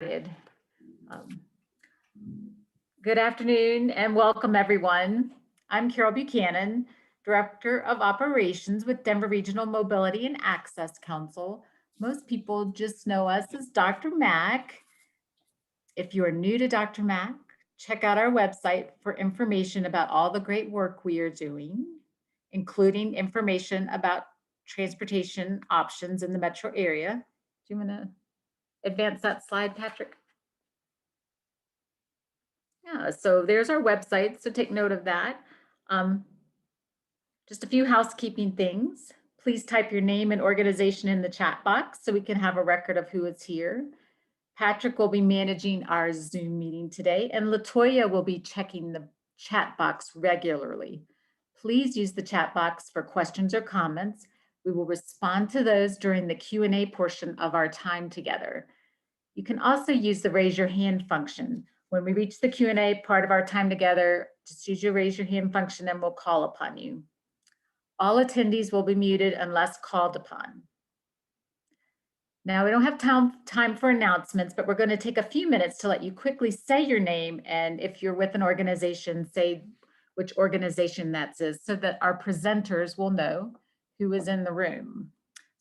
Um, Good afternoon and welcome everyone. I'm Carol Buchanan, Director of Operations with Denver Regional Mobility and Access Council. Most people just know us as DRMAC. If you are new to DRMAC, check out our website for information about all the great work we are doing, including information about transportation options in the metro area. Do you want to advance that slide, Patrick? Yeah, so there's our website, so take note of that. Just a few housekeeping things. Please type your name and organization in the chat box so we can have a record of who is here. Patrick will be managing our Zoom meeting today, and LaToya will be checking the chat box regularly. Please use the chat box for questions or comments. We will respond to those during the Q&A portion of our time together. You can also use the raise your hand function. When we reach the Q&A part of our time together, just use your raise your hand function and we'll call upon you. All attendees will be muted unless called upon. Now, we don't have time for announcements, but we're going to take a few minutes to let you quickly say your name, and if you're with an organization, say which organization that is, so that our presenters will know who is in the room.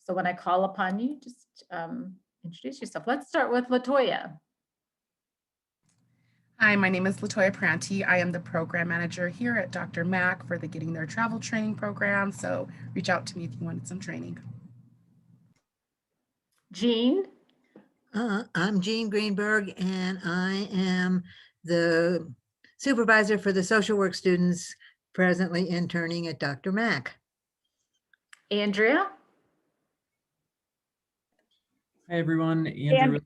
So when I call upon you, just introduce yourself. Let's start with LaToya. Hi, my name is LaToya Pranti. I am the program manager here at DRMAC for the Getting There Travel Training Program. So reach out to me if you wanted some training. Jean? I'm Jean Greenberg, and I am the supervisor for the social work students presently interning at DRMAC. Andrea? Hi, everyone. Andrew.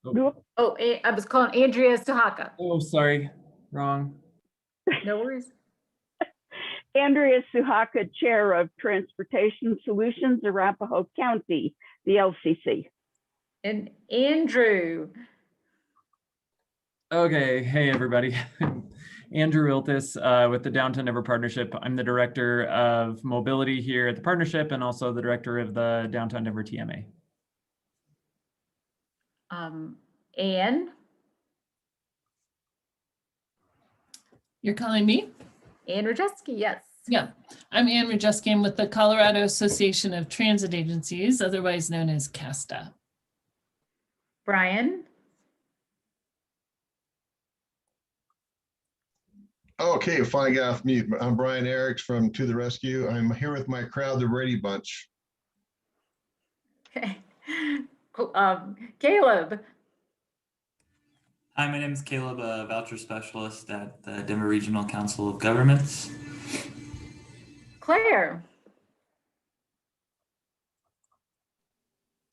I was calling Andrea Suhaka. Oh, sorry. Wrong. No worries. Andrea Suhaka, Chair of Transportation Solutions, Arapahoe County, the LCC. And Andrew. Okay. Hey, everybody. Andrew Iltis with the Downtown Denver Partnership. I'm the Director of Mobility here at the Partnership and also the Director of the Downtown Denver TMA. Anne? You're calling me? Anne Rajeski, yes. Yeah, I'm Anne Rajeski. I'm with the Colorado Association of Transit Agencies, otherwise known as CASTA. Brian? Okay, finally got off mute. I'm Brian Eriks from To the Rescue. I'm here with my crowd, the Brady Bunch. Okay. Cool. Caleb? Hi, my name is Caleb, a voucher specialist at the Denver Regional Council of Governments. Claire?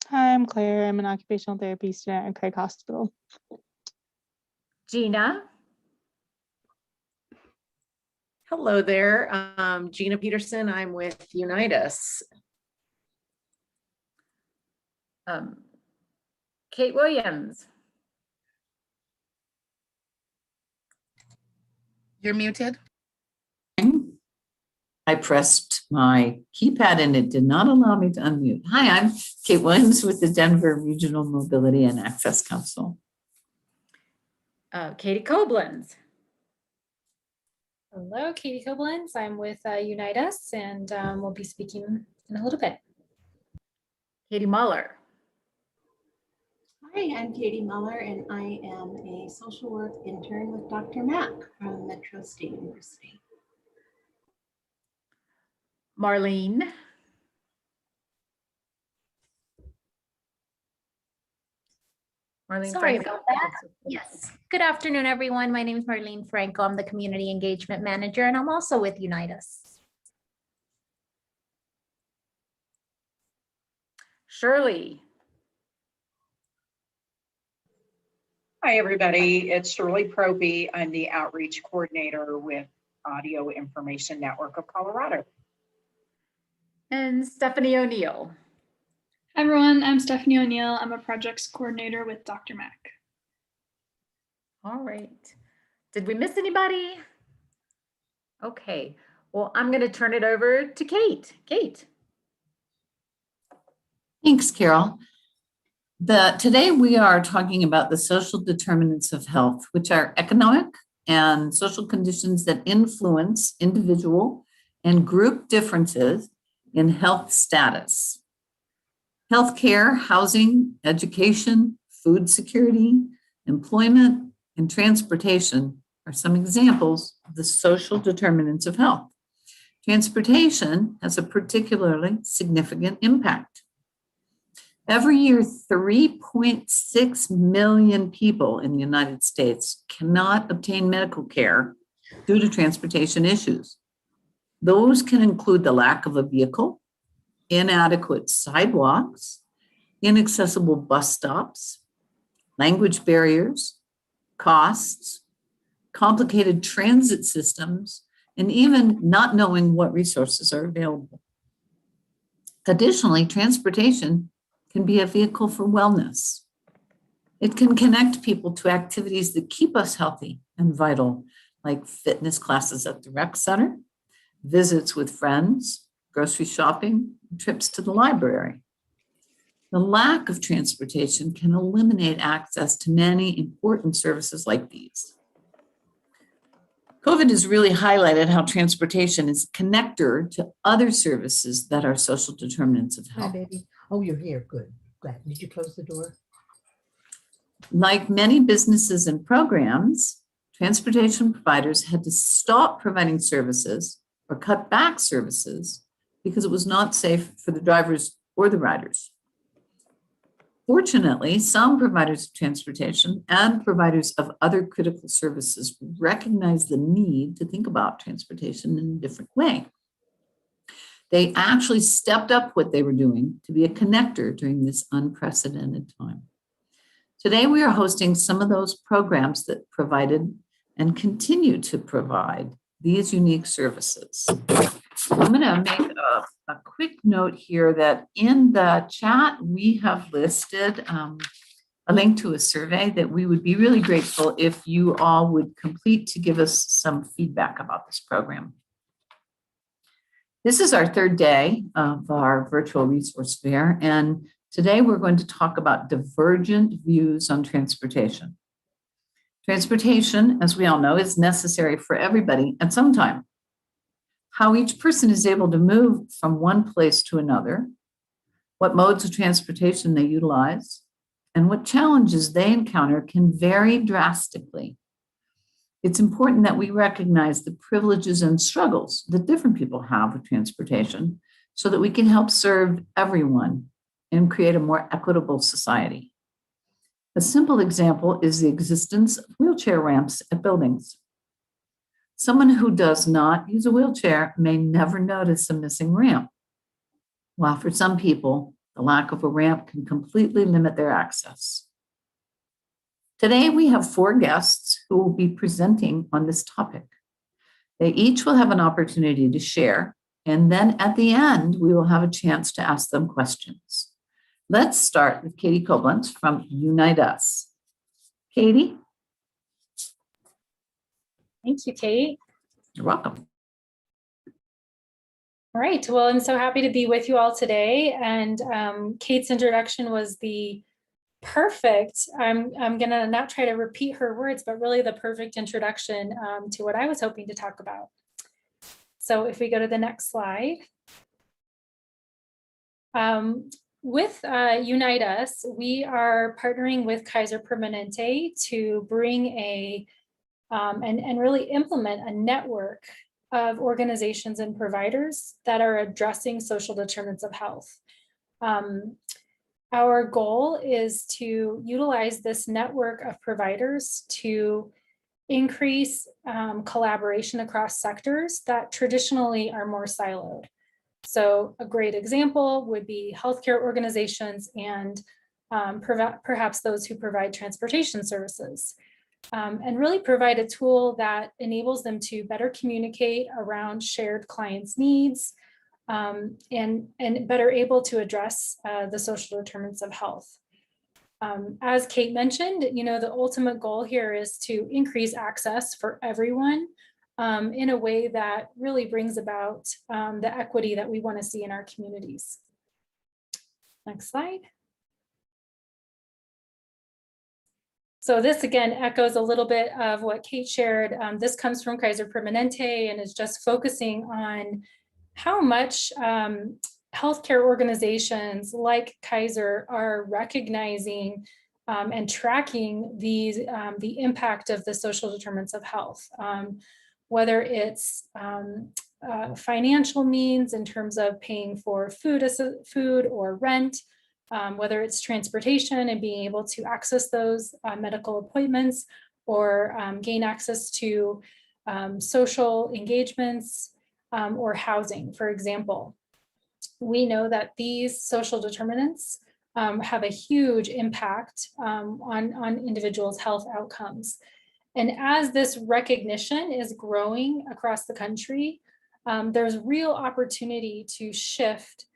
Hi, I'm Claire. I'm an occupational therapy student at Craig Hospital. Gina? Hello there, Gina Peterson. I'm with Unitas. Kate Williams? You're muted. I pressed my keypad and it did not allow me to unmute. Hi, I'm Kate Williams with the Denver Regional Mobility and Access Council. Katie Koblenz? Hello, Katie Koblenz. I'm with Unitas, and we'll be speaking in a little bit. Katie Muller? Hi, I'm Katie Muller, and I am a social work intern with DRMAC from Metro State University. Marlene? Marlene Sorry Franco. About that. Yes. Good afternoon, everyone. My name is Marlene Franco. I'm the Community Engagement Manager, and I'm also with Unitas. Shirley? Hi, everybody. It's Shirley Propey. I'm the Outreach Coordinator with Audio Information Network of Colorado. And Stephanie O'Neill. Hi, everyone. I'm Stephanie O'Neill. I'm a projects coordinator with DRMAC. All right. Did we miss anybody? Okay. Well, I'm going to turn it over to Kate. Kate. Thanks, Carol. Today we are talking about the social determinants of health, which are economic and social conditions that influence individual and group differences in health status. Healthcare, housing, education, food security, employment, and transportation are some examples of the social determinants of health. Transportation has a particularly significant impact. Every year, 3.6 million people in the United States cannot obtain medical care due to transportation issues. Those can include the lack of a vehicle, inadequate sidewalks, inaccessible bus stops, language barriers, costs, complicated transit systems, and even not knowing what resources are available. Additionally, transportation can be a vehicle for wellness. It can connect people to activities that keep us healthy and vital, like fitness classes at the rec center, visits with friends, grocery shopping, trips to the library. The lack of transportation can eliminate access to many important services like these. COVID has really highlighted how transportation is a connector to other services that are social determinants of Hi, health. baby. Oh, you're here. Good. Glad. Did you close the door? Like many businesses and programs, transportation providers had to stop providing services or cut back services because it was not safe for the drivers or the riders. Fortunately, some providers of transportation and providers of other critical services recognize the need to think about transportation in a different way. They actually stepped up what they were doing to be a connector during this unprecedented time. Today, we are hosting some of those programs that provided and continue to provide these unique services. I'm going to make a quick note here that in the chat, we have listed a link to a survey that we would be really grateful if you all would complete to give us some feedback about this program. This is our third day of our virtual resource fair, and today we're going to talk about divergent views on transportation. Transportation, as we all know, is necessary for everybody at some time. How each person is able to move from one place to another, what modes of transportation they utilize, and what challenges they encounter can vary drastically. It's important that we recognize the privileges and struggles that different people have with transportation so that we can help serve everyone and create a more equitable society. A simple example is the existence of wheelchair ramps at buildings. Someone who does not use a wheelchair may never notice a missing ramp, while for some people, the lack of a ramp can completely limit their access. Today, we have 4 guests who will be presenting on this topic. They each will have an opportunity to share, and then at the end, we will have a chance to ask them questions. Let's start with Katie Koblenz from Unite Us. Katie? Thank you, Kate. You're welcome. All right, well, I'm so happy to be with you all today. And Kate's introduction was the perfect, I'm gonna not try to repeat her words, but really the perfect introduction to what I was hoping to talk about. So if we go to the next slide. With Unite Us, we are partnering with Kaiser Permanente to bring and really implement a network of organizations and providers that are addressing social determinants of health. Our goal is to utilize this network of providers to increase collaboration across sectors that traditionally are more siloed. So a great example would be healthcare organizations and perhaps those who provide transportation services. And really provide a tool that enables them to better communicate around shared clients' needs and better able to address the social determinants of health. As Kate mentioned, the ultimate goal here is to increase access for everyone in a way that really brings about the equity that we want to see in our communities. Next slide. So this again echoes a little bit of what Kate shared. This comes from Kaiser Permanente and is just focusing on how much healthcare organizations like Kaiser are recognizing and tracking these, the impact of the social determinants of health, whether it's financial means in terms of paying for food or rent, whether it's transportation and being able to access those medical appointments, or gain access to social engagements, or housing, for example. We know that these social determinants have a huge impact on individuals' health outcomes. And as this recognition is growing across the country, there's real opportunity to shift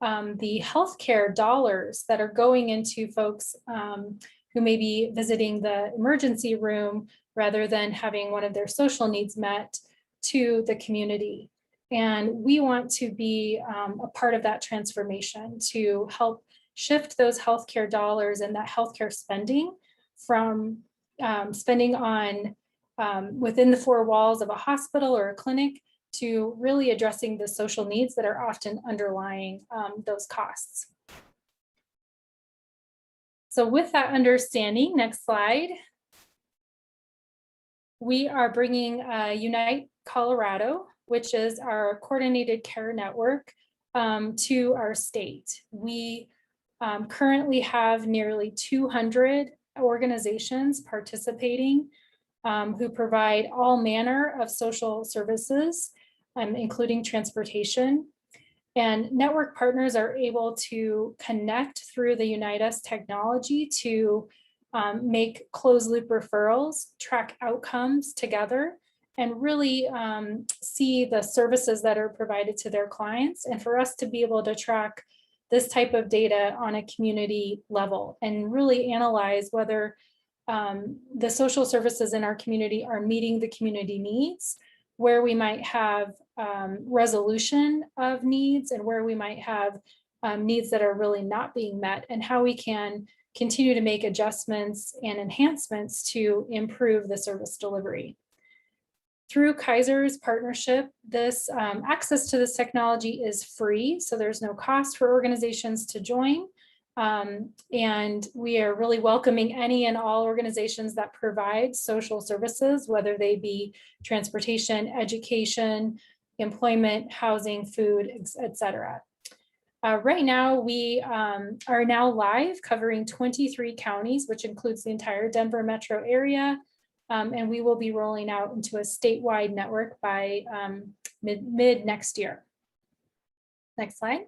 the healthcare dollars that are going into folks who may be visiting the emergency room rather than having one of their social needs met to the community. And we want to be a part of that transformation to help shift those healthcare dollars and that healthcare spending from spending on within the four walls of a hospital or a clinic to really addressing the social needs that are often underlying those costs. So with that understanding, next slide, we are bringing Unite Colorado, which is our coordinated care network, to our state. We currently have nearly 200 organizations participating who provide all manner of social services, including transportation. And network partners are able to connect through the Unite Us technology to make closed loop referrals, track outcomes together, and really see the services that are provided to their clients. And for us to be able to track this type of data on a community level and really analyze whether the social services in our community are meeting the community needs, where we might have resolution of needs and where we might have needs that are really not being met, and how we can continue to make adjustments and enhancements to improve the service delivery. Through Kaiser's partnership, this access to this technology is free, so there's no cost for organizations to join. And we are really welcoming any and all organizations that provide social services, whether they be transportation, education, employment, housing, food, etc. Right now, we are now live covering 23 counties, which includes the entire Denver metro area. And we will be rolling out into a statewide network by mid next year. Next slide.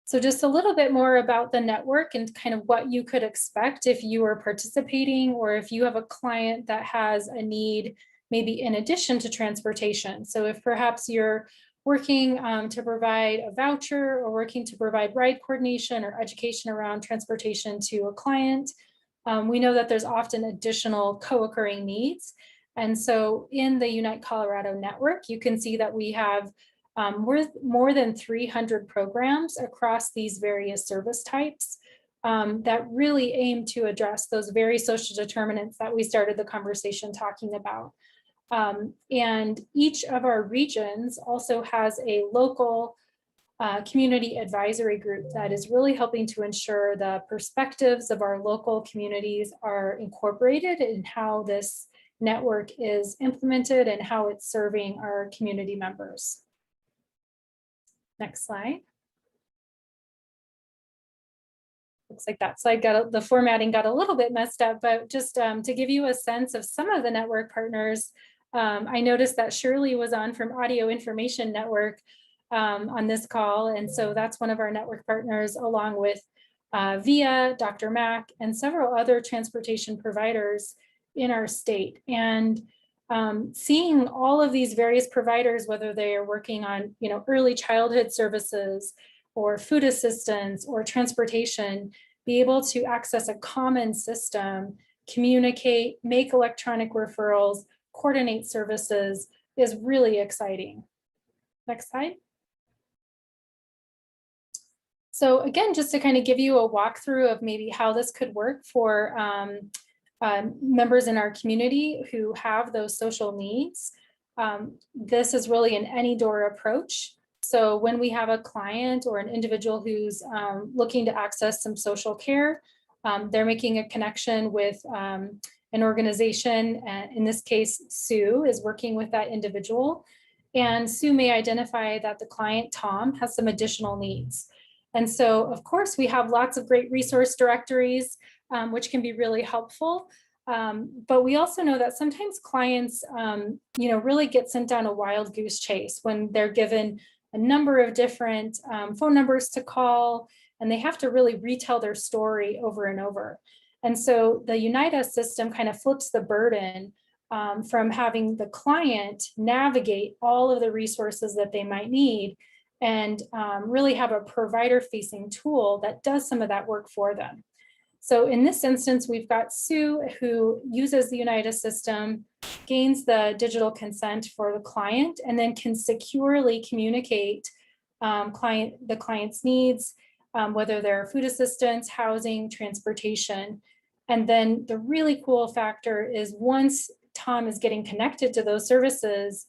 So just a little bit more about the network and kind of what you could expect if you are participating, or if you have a client that has a need, maybe in addition to transportation. So if perhaps you're working to provide a voucher, or working to provide ride coordination or education around transportation to a client, we know that there's often additional co-occurring needs. And so in the Unite Colorado network, you can see that we have more than 300 programs across these various service types that really aim to address those very social determinants that we started the conversation talking about. And each of our regions also has a local community advisory group that is really helping to ensure the perspectives of our local communities are incorporated in how this network is implemented and how it's serving our community members. Next slide. Looks like that slide the formatting got a little bit messed up, but just to give you a sense of some of the network partners, I noticed that Shirley was on from Audio Information Network on this call. And so that's one of our network partners, along with VIA, DRMAC, and several other transportation providers in our state. And seeing all of these various providers, whether they are working on early childhood services or food assistance or transportation, be able to access a common system, communicate, make electronic referrals, coordinate services is really exciting. Next slide. So again, just to kind of give you a walkthrough of maybe how this could work for members in our community who have those social needs. This is really an any door approach. So when we have a client or an individual who's looking to access some social care, they're making a connection with an organization. In this case, Sue is working with that individual. And Sue may identify that the client, Tom, has some additional needs. And so, of course, we have lots of great resource directories, which can be really helpful. But we also know that sometimes clients, really get sent down a wild goose chase when they're given a number of different phone numbers to call, and they have to really retell their story over and over. And so the Unitas system kind of flips the burden from having the client navigate all of the resources that they might need and really have a provider-facing tool that does some of that work for them. So in this instance, we've got Sue, who uses the Unitas system, gains the digital consent for the client, and then can securely communicate the client's needs, whether they're food assistance, housing, transportation. And then the really cool factor is once Tom is getting connected to those services,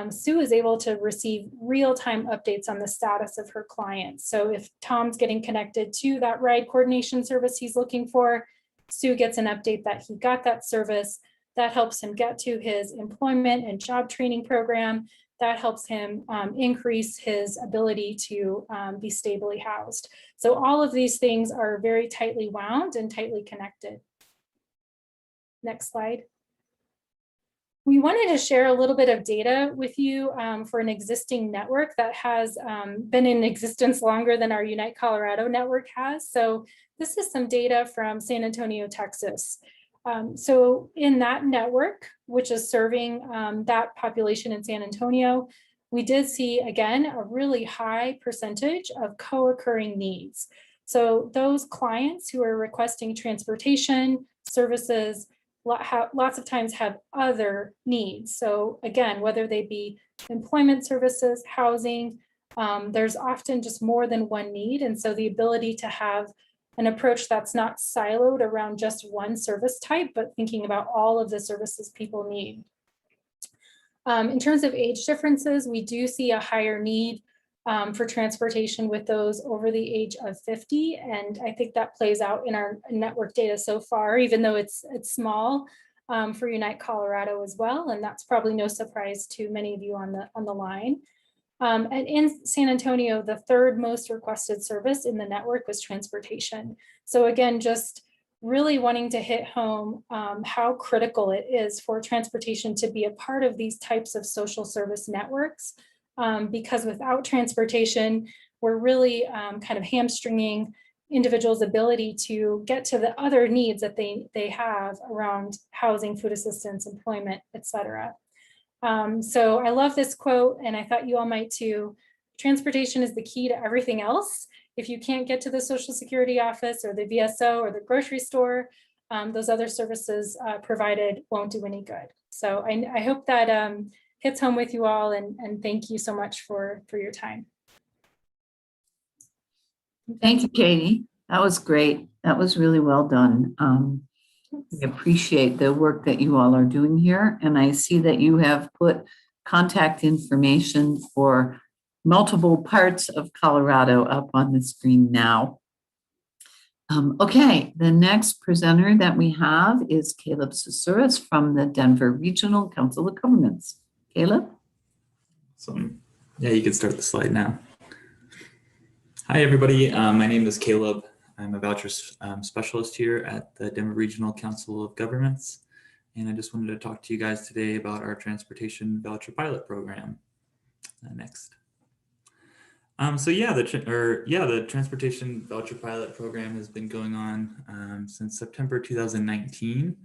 Sue is able to receive real-time updates on the status of her clients. So if Tom's getting connected to that ride coordination service he's looking for, Sue gets an update that he got that service. That helps him get to his employment and job training program. That helps him increase his ability to be stably housed. So all of these things are very tightly wound and tightly connected. Next slide. We wanted to share a little bit of data with you for an existing network that has been in existence longer than our Unite Colorado network has. So this is some data from San Antonio, Texas. So in that network, which is serving that population in San Antonio, we did see, again, a really high percentage of co-occurring needs. So those clients who are requesting transportation services lots of times have other needs. So again, whether they be employment services, housing, there's often just more than one need. And so the ability to have an approach that's not siloed around just one service type, but thinking about all of the services people need. In terms of age differences, we do see a higher need for transportation with those over the age of 50. And I think that plays out in our network data so far, even though it's small for Unite Colorado as well. And that's probably no surprise to many of you on the line. And in San Antonio, the third most requested service in the network was transportation. So again, just really wanting to hit home how critical it is for transportation to be a part of these types of social service networks. Because without transportation, we're really kind of hamstringing individuals' ability to get to the other needs that they have around housing, food assistance, employment, et cetera. So I love this quote, and I thought you all might too. Transportation is the key to everything else. If you can't get to the Social Security office or the VSO or the grocery store, those other services provided won't do any good. So I hope that hits home with you all, and thank you so much for your time. Thank you, Katie. That was great. That was really well done. We appreciate the work that you all are doing here. And I see that you have put contact information for multiple parts of Colorado up on the screen now. Okay, the next presenter that we have is Caleb Susuris from the Denver Regional Council of Governments. Caleb? Awesome. Yeah, you can start the slide now. Hi, everybody. My name is Caleb. I'm a voucher specialist here at the Denver Regional Council of Governments. And I just wanted to talk to you guys today about our transportation voucher pilot program. Next. So yeah, the transportation voucher pilot program has been going on since September 2019.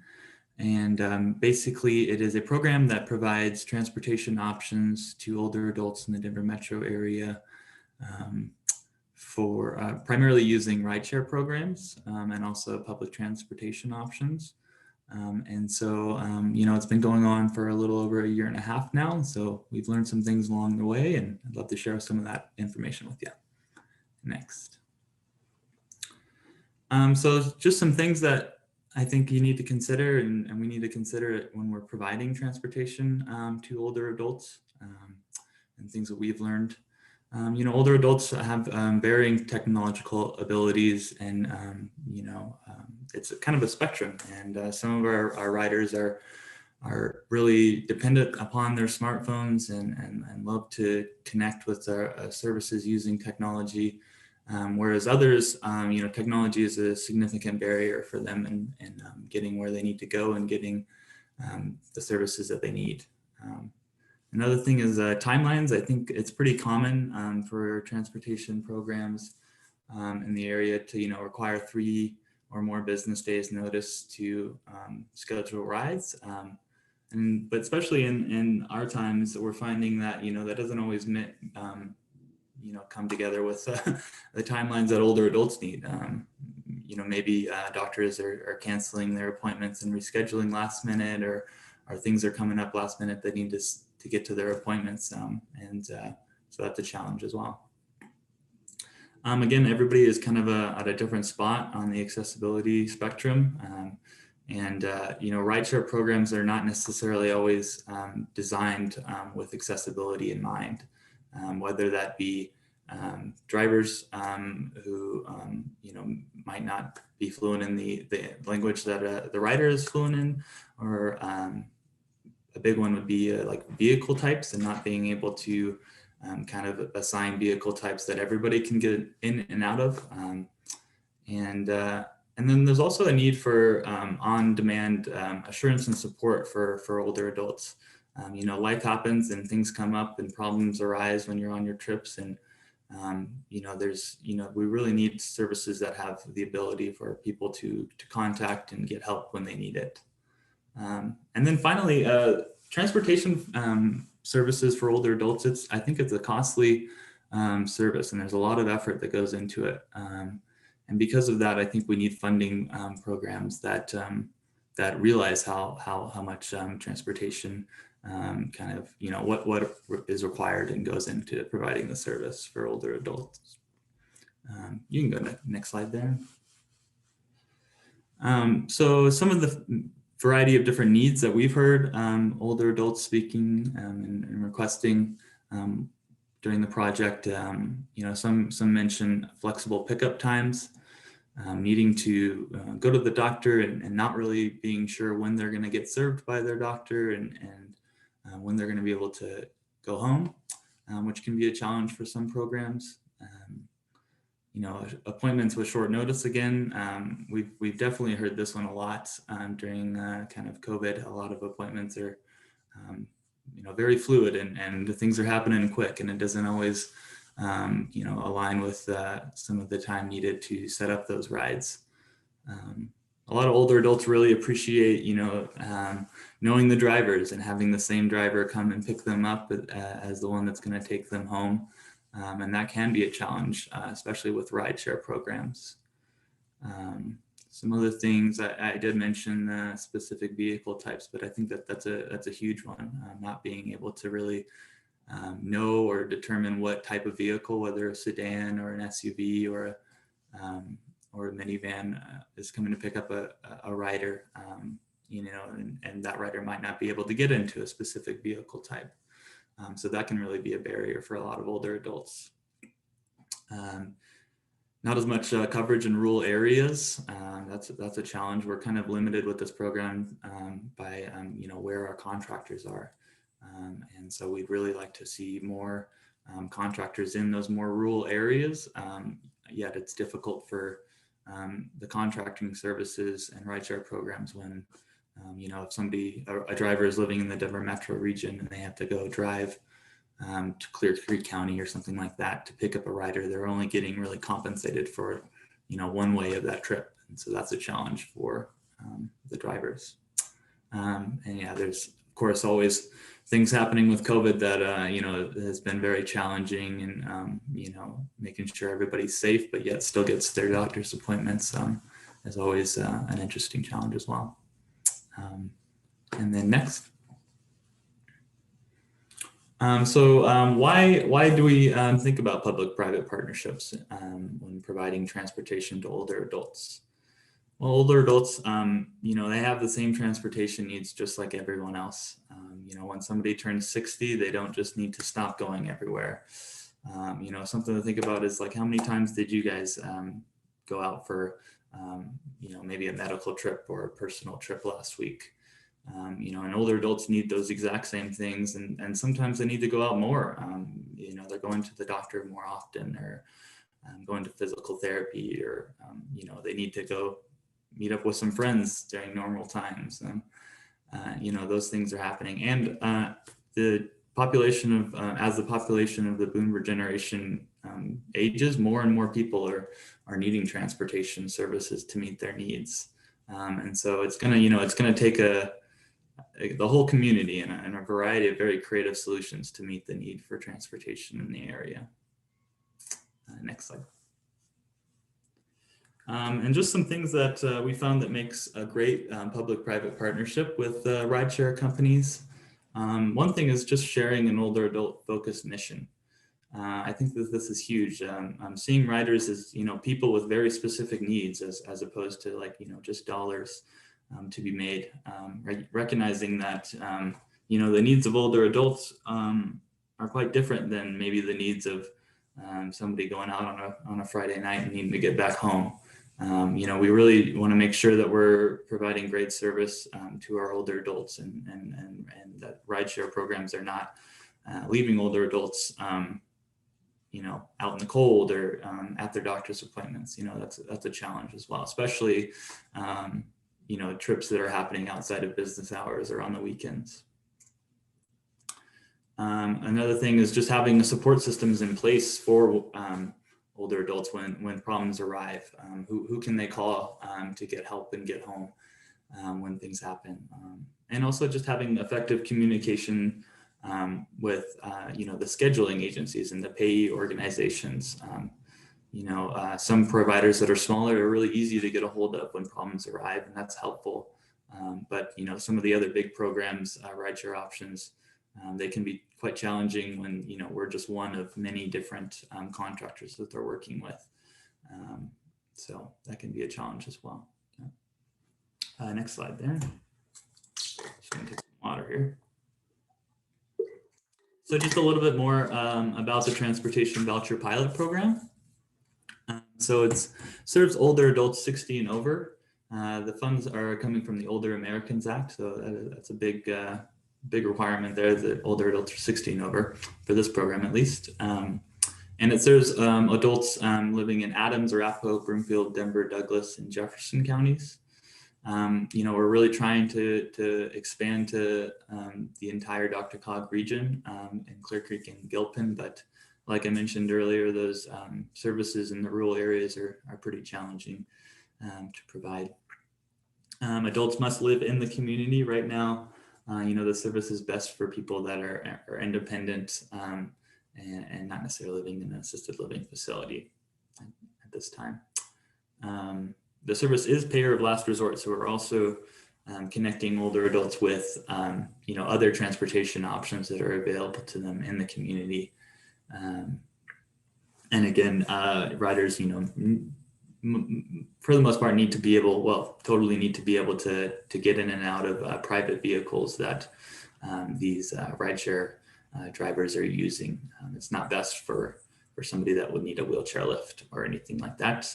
And basically it is a program that provides transportation options to older adults in the Denver metro area for primarily using rideshare programs and also public transportation options. And so, it's been going on for a little over 1.5 years now. So we've learned some things along the way, and I'd love to share some of that information with you. Next. So just some things that I think you need to consider, and we need to consider it when we're providing transportation to older adults, and things that we've learned. Older adults have varying technological abilities, and it's kind of a spectrum. And some of our riders are really dependent upon their smartphones and love to connect with our services using technology. Whereas others, technology is a significant barrier for them in getting where they need to go and getting the services that they need. Another thing is timelines. I think it's pretty common for transportation programs in the area to require 3 or more business days notice to schedule rides. But especially in our times, we're finding that that doesn't always come together with the timelines that older adults need. Maybe doctors are canceling their appointments and rescheduling last minute, or things are coming up last minute that need to get to their appointments. So that's a challenge as well. Again, everybody is kind of at a different spot on the accessibility spectrum. Rideshare programs are not necessarily always designed with accessibility in mind, whether that be drivers who might not be fluent in the language that the rider is fluent in, or a big one would be like vehicle types, and not being able to kind of assign vehicle types that everybody can get in and out of. And then there's also a need for on-demand assurance and support for older adults. Life happens and things come up and problems arise when you're on your trips, and we really need services that have the ability for people to contact and get help when they need it. And then finally, transportation services for older adults, I think it's a costly service, and there's a lot of effort that goes into it. And because of that, I think we need funding programs that realize how much transportation what is required and goes into providing the service for older adults. You can go to the next slide there. So some of the variety of different needs that we've heard older adults speaking and requesting during the project, some mention flexible pickup times, needing to go to the doctor and not really being sure when they're going to get served by their doctor, and when they're going to be able to go home, which can be a challenge for some programs. Appointments with short notice again. We've definitely heard this one a lot during kind of COVID. A lot of appointments are very fluid, and things are happening quick, and it doesn't always align with some of the time needed to set up those rides. A lot of older adults really appreciate, knowing the drivers and having the same driver come and pick them up as the one that's going to take them home. And that can be a challenge, especially with rideshare programs. Some other things I did mention specific vehicle types, but I think that's a huge one. Not being able to really know or determine what type of vehicle, whether a sedan or an SUV or a minivan is coming to pick up a rider, and that rider might not be able to get into a specific vehicle type. So that can really be a barrier for a lot of older adults. Not as much coverage in rural areas. That's a challenge. We're kind of limited with this program by where our contractors are. And so we'd really like to see more contractors in those more rural areas. Yet it's difficult for the contracting services and rideshare programs when, if a driver is living in the Denver metro region and they have to go drive to Clear Creek County or something like that to pick up a rider, they're only getting really compensated for, one way of that trip. And so that's a challenge for the drivers. And yeah, there's of course always things happening with COVID that, has been very challenging, and, making sure everybody's safe, but yet still gets their doctor's appointments is always an interesting challenge as well. And then next. Why do we think about public-private partnerships when providing transportation to older adults? Well, older adults, they have the same transportation needs just like everyone else. When somebody turns 60, they don't just need to stop going everywhere. Something to think about is like, how many times did you guys go out for, maybe a medical trip or a personal trip last week? And older adults need those exact same things, and sometimes they need to go out more. They're going to the doctor more often, or going to physical therapy, or they need to go meet up with some friends during normal times. Those things are happening, and the population of as the population of the boomer generation ages, more and more people are needing transportation services to meet their needs. And so it's gonna take the whole community and a variety of very creative solutions to meet the need for transportation in the area. Next slide. And just some things that we found that makes a great public-private partnership with rideshare companies. One thing is just sharing an older adult focused mission. I think that this is huge. Seeing riders as, people with very specific needs as opposed to like, just dollars to be made. Recognizing that, the needs of older adults are quite different than maybe the needs of somebody going out on a Friday night and needing to get back home. We really want to make sure that we're providing great service to our older adults, and that rideshare programs are not leaving older adults, out in the cold or at their doctor's appointments. That's a challenge as well, especially, trips that are happening outside of business hours or on the weekends. Another thing is just having the support systems in place for older adults when problems arrive. Who can they call to get help and get home when things happen? And also just having effective communication with the scheduling agencies and the payee organizations. Some providers that are smaller are really easy to get a hold of when problems arrive, and that's helpful. But some of the other big programs, rideshare options, they can be quite challenging when we're just one of many different contractors that they're working with. So that can be a challenge as well. Next slide there. Just gonna take some water here. So just a little bit more about the Transportation Voucher Pilot Program. So it serves older adults 60 and over. The funds are coming from the Older Americans Act, so that's a big requirement there, that older adults are 60 and over for this program at least. And it serves adults living in Adams, Arapahoe, Broomfield, Denver, Douglas, and Jefferson counties. We're really trying to expand to the entire DRCOG region in Clear Creek and Gilpin, but like I mentioned earlier, those services in the rural areas are pretty challenging to provide. Adults must live in the community right now. The service is best for people that are independent and not necessarily living in an assisted living facility at this time. The service is payer of last resort, so we're also connecting older adults with other transportation options that are available to them in the community. And again, riders, for the most part, totally need to be able to get in and out of private vehicles that these rideshare drivers are using. It's not best for somebody that would need a wheelchair lift or anything like that.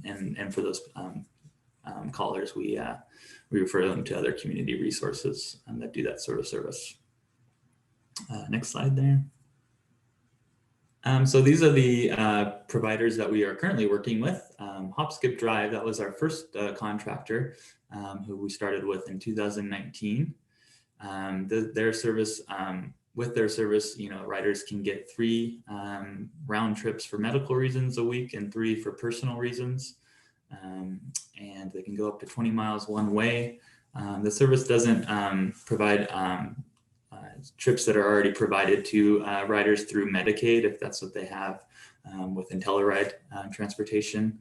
And for those callers, we refer them to other community resources that do that sort of service. Next slide there. So these are the providers that we are currently working with. Hop, Skip, Drive, that was our first contractor who we started with in 2019. Their service, with their service, riders can get 3 round trips for medical reasons a week and 3 for personal reasons. And they can go up to 20 miles one way. The service doesn't provide trips that are already provided to riders through Medicaid, if that's what they have with IntelliRide transportation.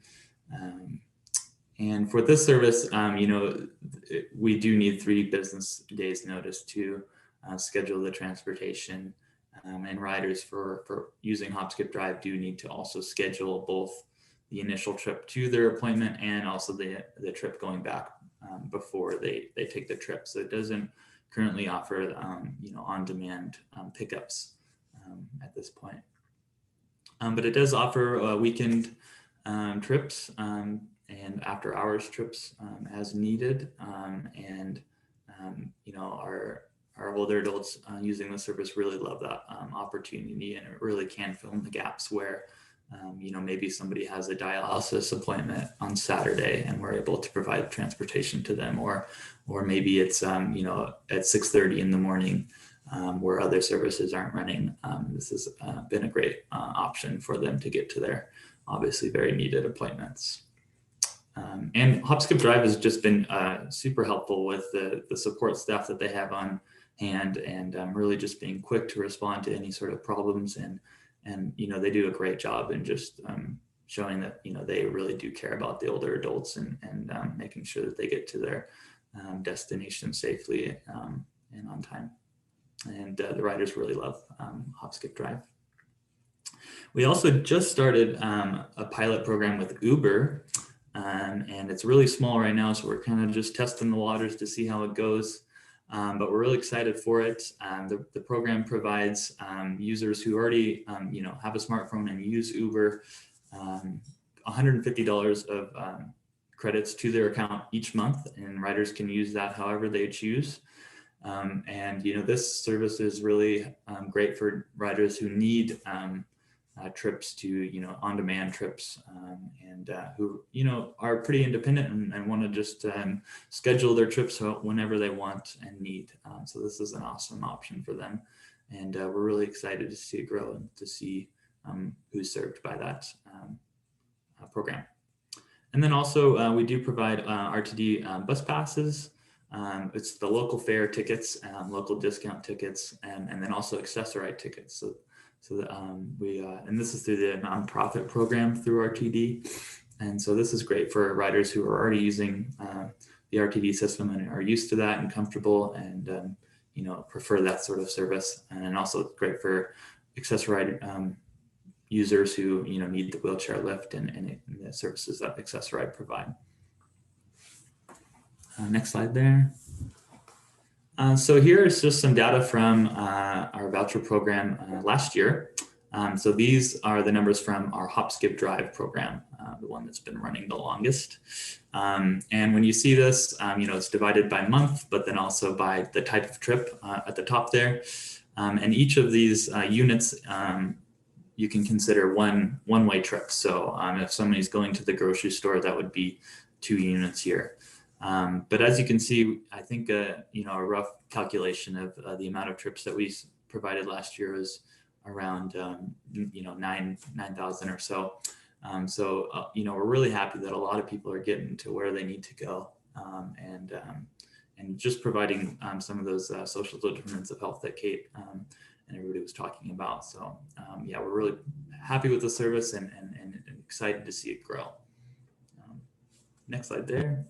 And for this service, we do need 3 business days notice to schedule the transportation and riders for using Hop Skip Drive do need to also schedule both the initial trip to their appointment and also the trip going back before they take the trip. So it doesn't currently offer on-demand pickups at this point. But it does offer weekend trips and after hours trips as needed. Our older adults using the service really love that opportunity, and it really can fill in the gaps where maybe somebody has a dialysis appointment on Saturday and we're able to provide transportation to them, or maybe it's at 6:30 in the morning where other services aren't running. This has been a great option for them to get to their obviously very needed appointments. And Hop Skip Drive has just been super helpful with the support staff that they have on hand, and really just being quick to respond to any sort of problems, and they do a great job in just showing that they really do care about the older adults and making sure that they get to their destination safely and on time. And the riders really love Hop Skip Drive. We also just started a pilot program with Uber, and it's really small right now, so we're kind of just testing the waters to see how it goes. But we're really excited for it. The program provides users who already have a smartphone and use Uber $150 of credits to their account each month, and riders can use that however they choose. And this service is really great for riders who need trips to on-demand trips, and who are pretty independent and want to just schedule their trips whenever they want and need. So this is an awesome option for them, and we're really excited to see it grow and to see who's served by that program. And then also we do provide RTD bus passes. It's the local fare tickets, local discount tickets, and then also accessoride tickets. And this is through the nonprofit program through RTD. And so this is great for riders who are already using the RTD system and are used to that and comfortable and prefer that sort of service. And also it's great for accessoride users who need the wheelchair lift and the services that accessoride provide. Next slide there. So here is just some data from our voucher program last year. So these are the numbers from our Hop Skip Drive program, the one that's been running the longest. And when you see this, it's divided by month, but then also by the type of trip at the top there. And each of these units, you can consider one-way trips. So if somebody's going to the grocery store, that would be 2 units here. But as you can see, I think a rough calculation of the amount of trips that we provided last year was around 9,000 or so. We're really happy that a lot of people are getting to where they need to go, and just providing some of those social determinants of health that Kate and everybody was talking about. So yeah, we're really happy with the service and excited to see it grow. Next slide there.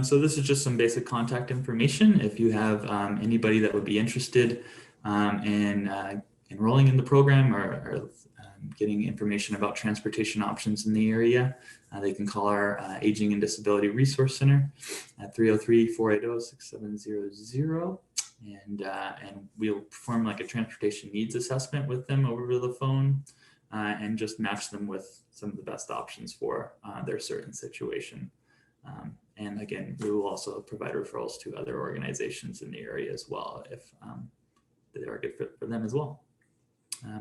So this is just some basic contact information. If you have anybody that would be interested in enrolling in the program or getting information about transportation options in the area, they can call our Aging and Disability Resource Center at 303-480-6700. And we'll perform like a transportation needs assessment with them over the phone and just match them with some of the best options for their certain situation. And again, we will also provide referrals to other organizations in the area as well if they are a good fit for them as well.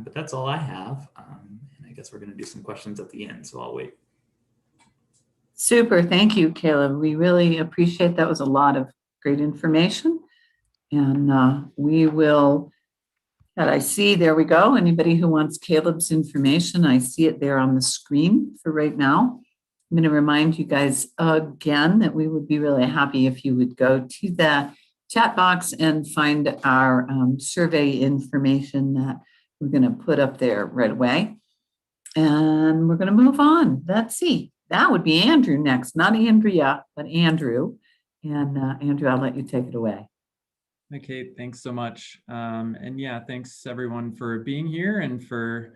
But that's all I have. And I guess we're going to do some questions at the end, so I'll wait. Super. Thank you, Caleb. We really appreciate that. Was a lot of great information. And we will, and I see, there we go. Anybody who wants Caleb's information, I see it there on the screen for right now. I'm going to remind you guys again that we would be really happy if you would go to the chat box and find our survey information that we're going to put up there right away. And we're going to move on. Let's see. That would be Andrew next, not Andrea, but Andrew. And Andrew, I'll let you take it away. Hi, Kate. Thanks so much. And yeah, thanks everyone for being here and for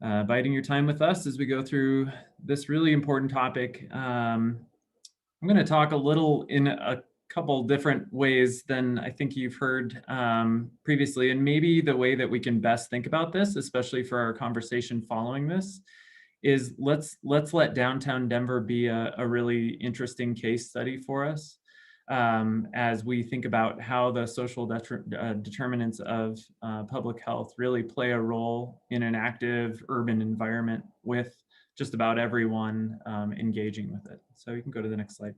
biding your time with us as we go through this really important topic. I'm going to talk a little in a couple different ways than I think you've heard previously, and maybe the way that we can best think about this, especially for our conversation following this, is let's let downtown Denver be a really interesting case study for us as we think about how the social determinants of public health really play a role in an active urban environment with just about everyone engaging with it. So you can go to the next slide.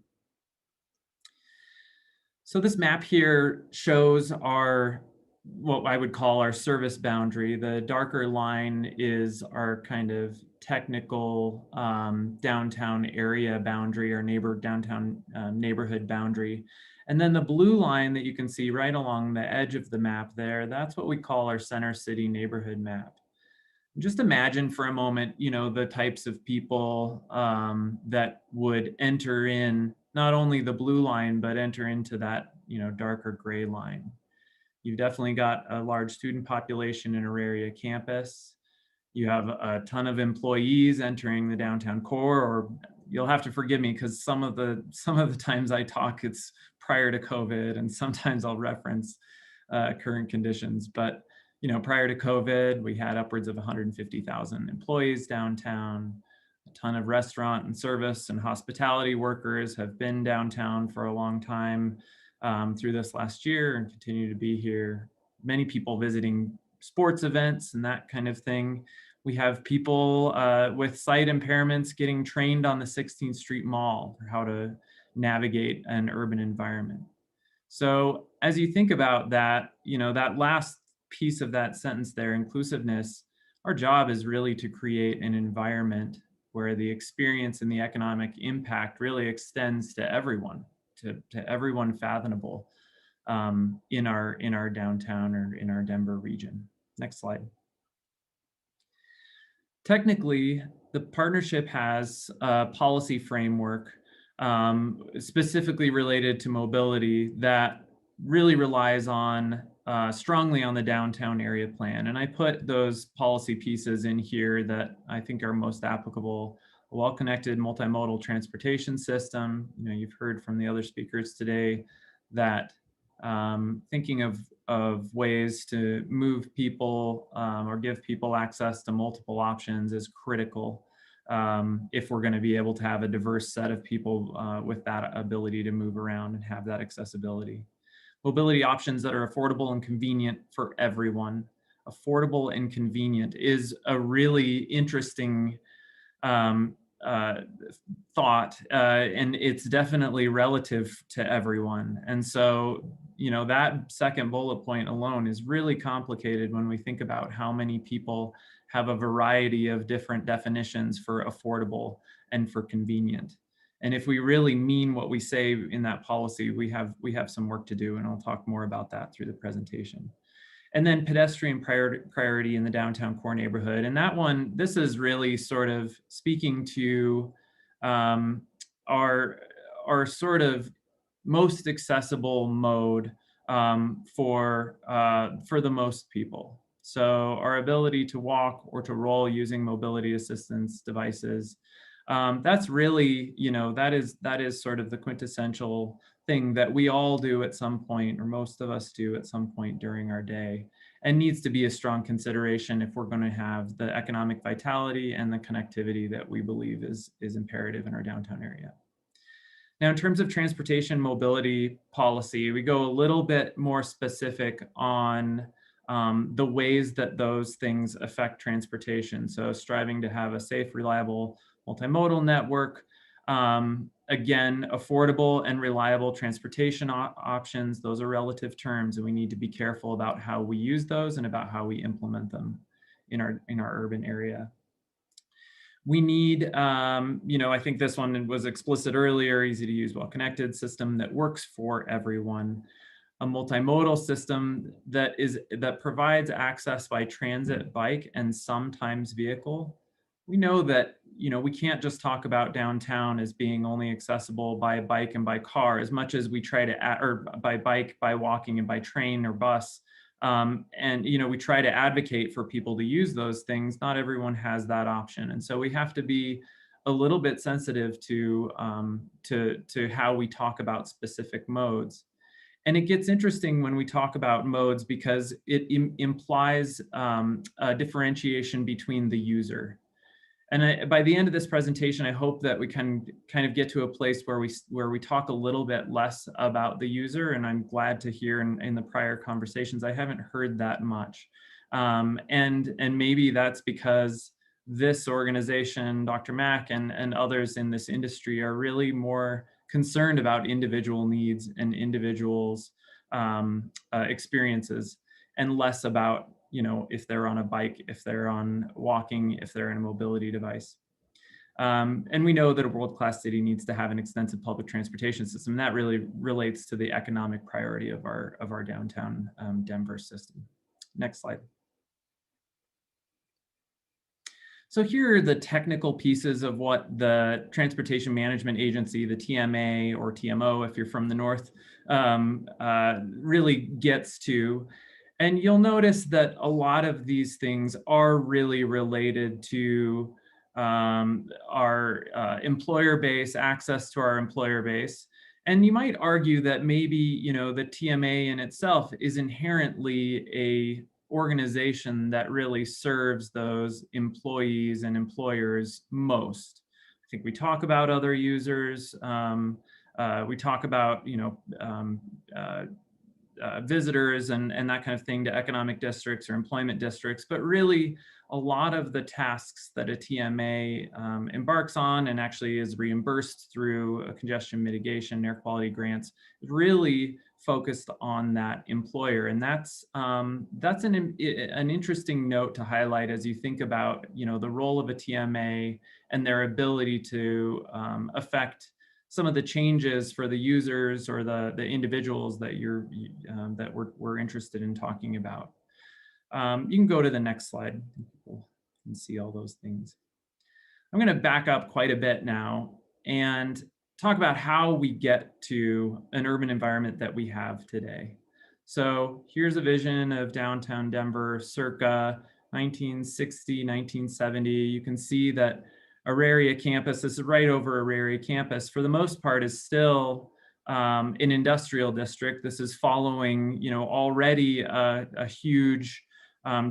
So this map here shows our, what I would call our service boundary. The darker line is our kind of technical downtown area boundary, our downtown neighborhood boundary. And then the blue line that you can see right along the edge of the map there, that's what we call our center city neighborhood map. Just imagine for a moment, you know, the types of people that would enter in not only the blue line, but enter into that, you know, darker gray line. You've definitely got a large student population in our area campus. You have a ton of employees entering the downtown core, or you'll have to forgive me because some of the times I talk, it's prior to COVID, and sometimes I'll reference current conditions. But you know, prior to COVID, we had upwards of 150,000 employees downtown. A ton of restaurant and service and hospitality workers have been downtown for a long time through this last year and continue to be here. Many people visiting sports events and that kind of thing. We have people with sight impairments getting trained on the 16th Street Mall for how to navigate an urban environment. So as you think about that, you know, that last piece of that sentence there, inclusiveness, our job is really to create an environment where the experience and the economic impact really extends to everyone, to everyone fathomable in our downtown or in our Denver region. Next slide. Technically, the partnership has a policy framework specifically related to mobility that really relies on strongly on the downtown area plan. And I put those policy pieces in here that I think are most applicable. A well-connected multimodal transportation system. You know, you've heard from the other speakers today that thinking of ways to move people or give people access to multiple options is critical if we're going to be able to have a diverse set of people with that ability to move around and have that accessibility. Mobility options that are affordable and convenient for everyone. Affordable and convenient is a really interesting thought, and it's definitely relative to everyone. And so, you know, that second bullet point alone is really complicated when we think about how many people have a variety of different definitions for affordable and for convenient. And if we really mean what we say in that policy, we have some work to do, and I'll talk more about that through the presentation. And then pedestrian priority in the downtown core neighborhood. And that one, this is really sort of speaking to our sort of most accessible mode for the most people. So our ability to walk or to roll using mobility assistance devices, that's really, you know, that is sort of the quintessential thing that we all do at some point, or most of us do at some point during our day, and needs to be a strong consideration if we're going to have the economic vitality and the connectivity that we believe is imperative in our downtown area. Now, in terms of transportation mobility policy, we go a little bit more specific on the ways that those things affect transportation. So striving to have a safe, reliable, multimodal network. Again, affordable and reliable transportation options, those are relative terms, and we need to be careful about how we use those and about how we implement them in our urban area. We need, you know, I think this one was explicit earlier, easy to use, well-connected system that works for everyone. A multimodal system that provides access by transit, bike, and sometimes vehicle we know that, we can't just talk about downtown as being only accessible by bike and by car, as much as we try to, or by bike, by walking, and by train or bus. And we try to advocate for people to use those things. Not everyone has that option, and so we have to be a little bit sensitive to how we talk about specific modes. And it gets interesting when we talk about modes because it implies a differentiation between the user. And by the end of this presentation, I hope that we can kind of get to a place where we talk a little bit less about the user. And I'm glad to hear in the prior conversations, I haven't heard that much. And maybe that's because this organization, Dr. Mack, and others in this industry are really more concerned about individual needs and individuals' experiences, and less about if they're on a bike, if they're on walking, if they're in a mobility device. And we know that a world-class city needs to have an extensive public transportation system. That really relates to the economic priority of our downtown Denver system. Next slide. So here are the technical pieces of what the Transportation Management Agency, the TMA or TMO, if you're from the North, really gets to. And you'll notice that a lot of these things are really related to our employer base, access to our employer base. And you might argue that maybe, the TMA in itself is inherently a organization that really serves those employees and employers most. I think we talk about other users. We talk about, visitors and that kind of thing to economic districts or employment districts, but really a lot of the tasks that a TMA embarks on and actually is reimbursed through congestion mitigation, air quality grants, is really focused on that employer. And that's an interesting note to highlight as you think about the role of a TMA and their ability to affect some of the changes for the users or the individuals that we're interested in talking about. You can go to the next slide. People can see all those things. I'm going to back up quite a bit now and talk about how we get to an urban environment that we have today. So here's a vision of downtown Denver circa 1960, 1970. You can see that Auraria campus, this is right over Auraria campus, for the most part is still an industrial district. This is following, already a huge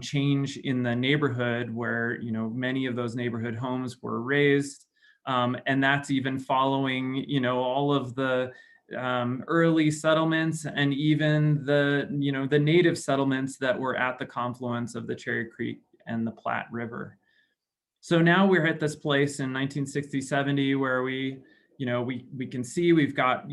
change in the neighborhood where, many of those neighborhood homes were raised. And that's even following, all of the early settlements and even the native settlements that were at the confluence of the Cherry Creek and the Platte River. So now we're at this place in 1960-70 where we can see we've got,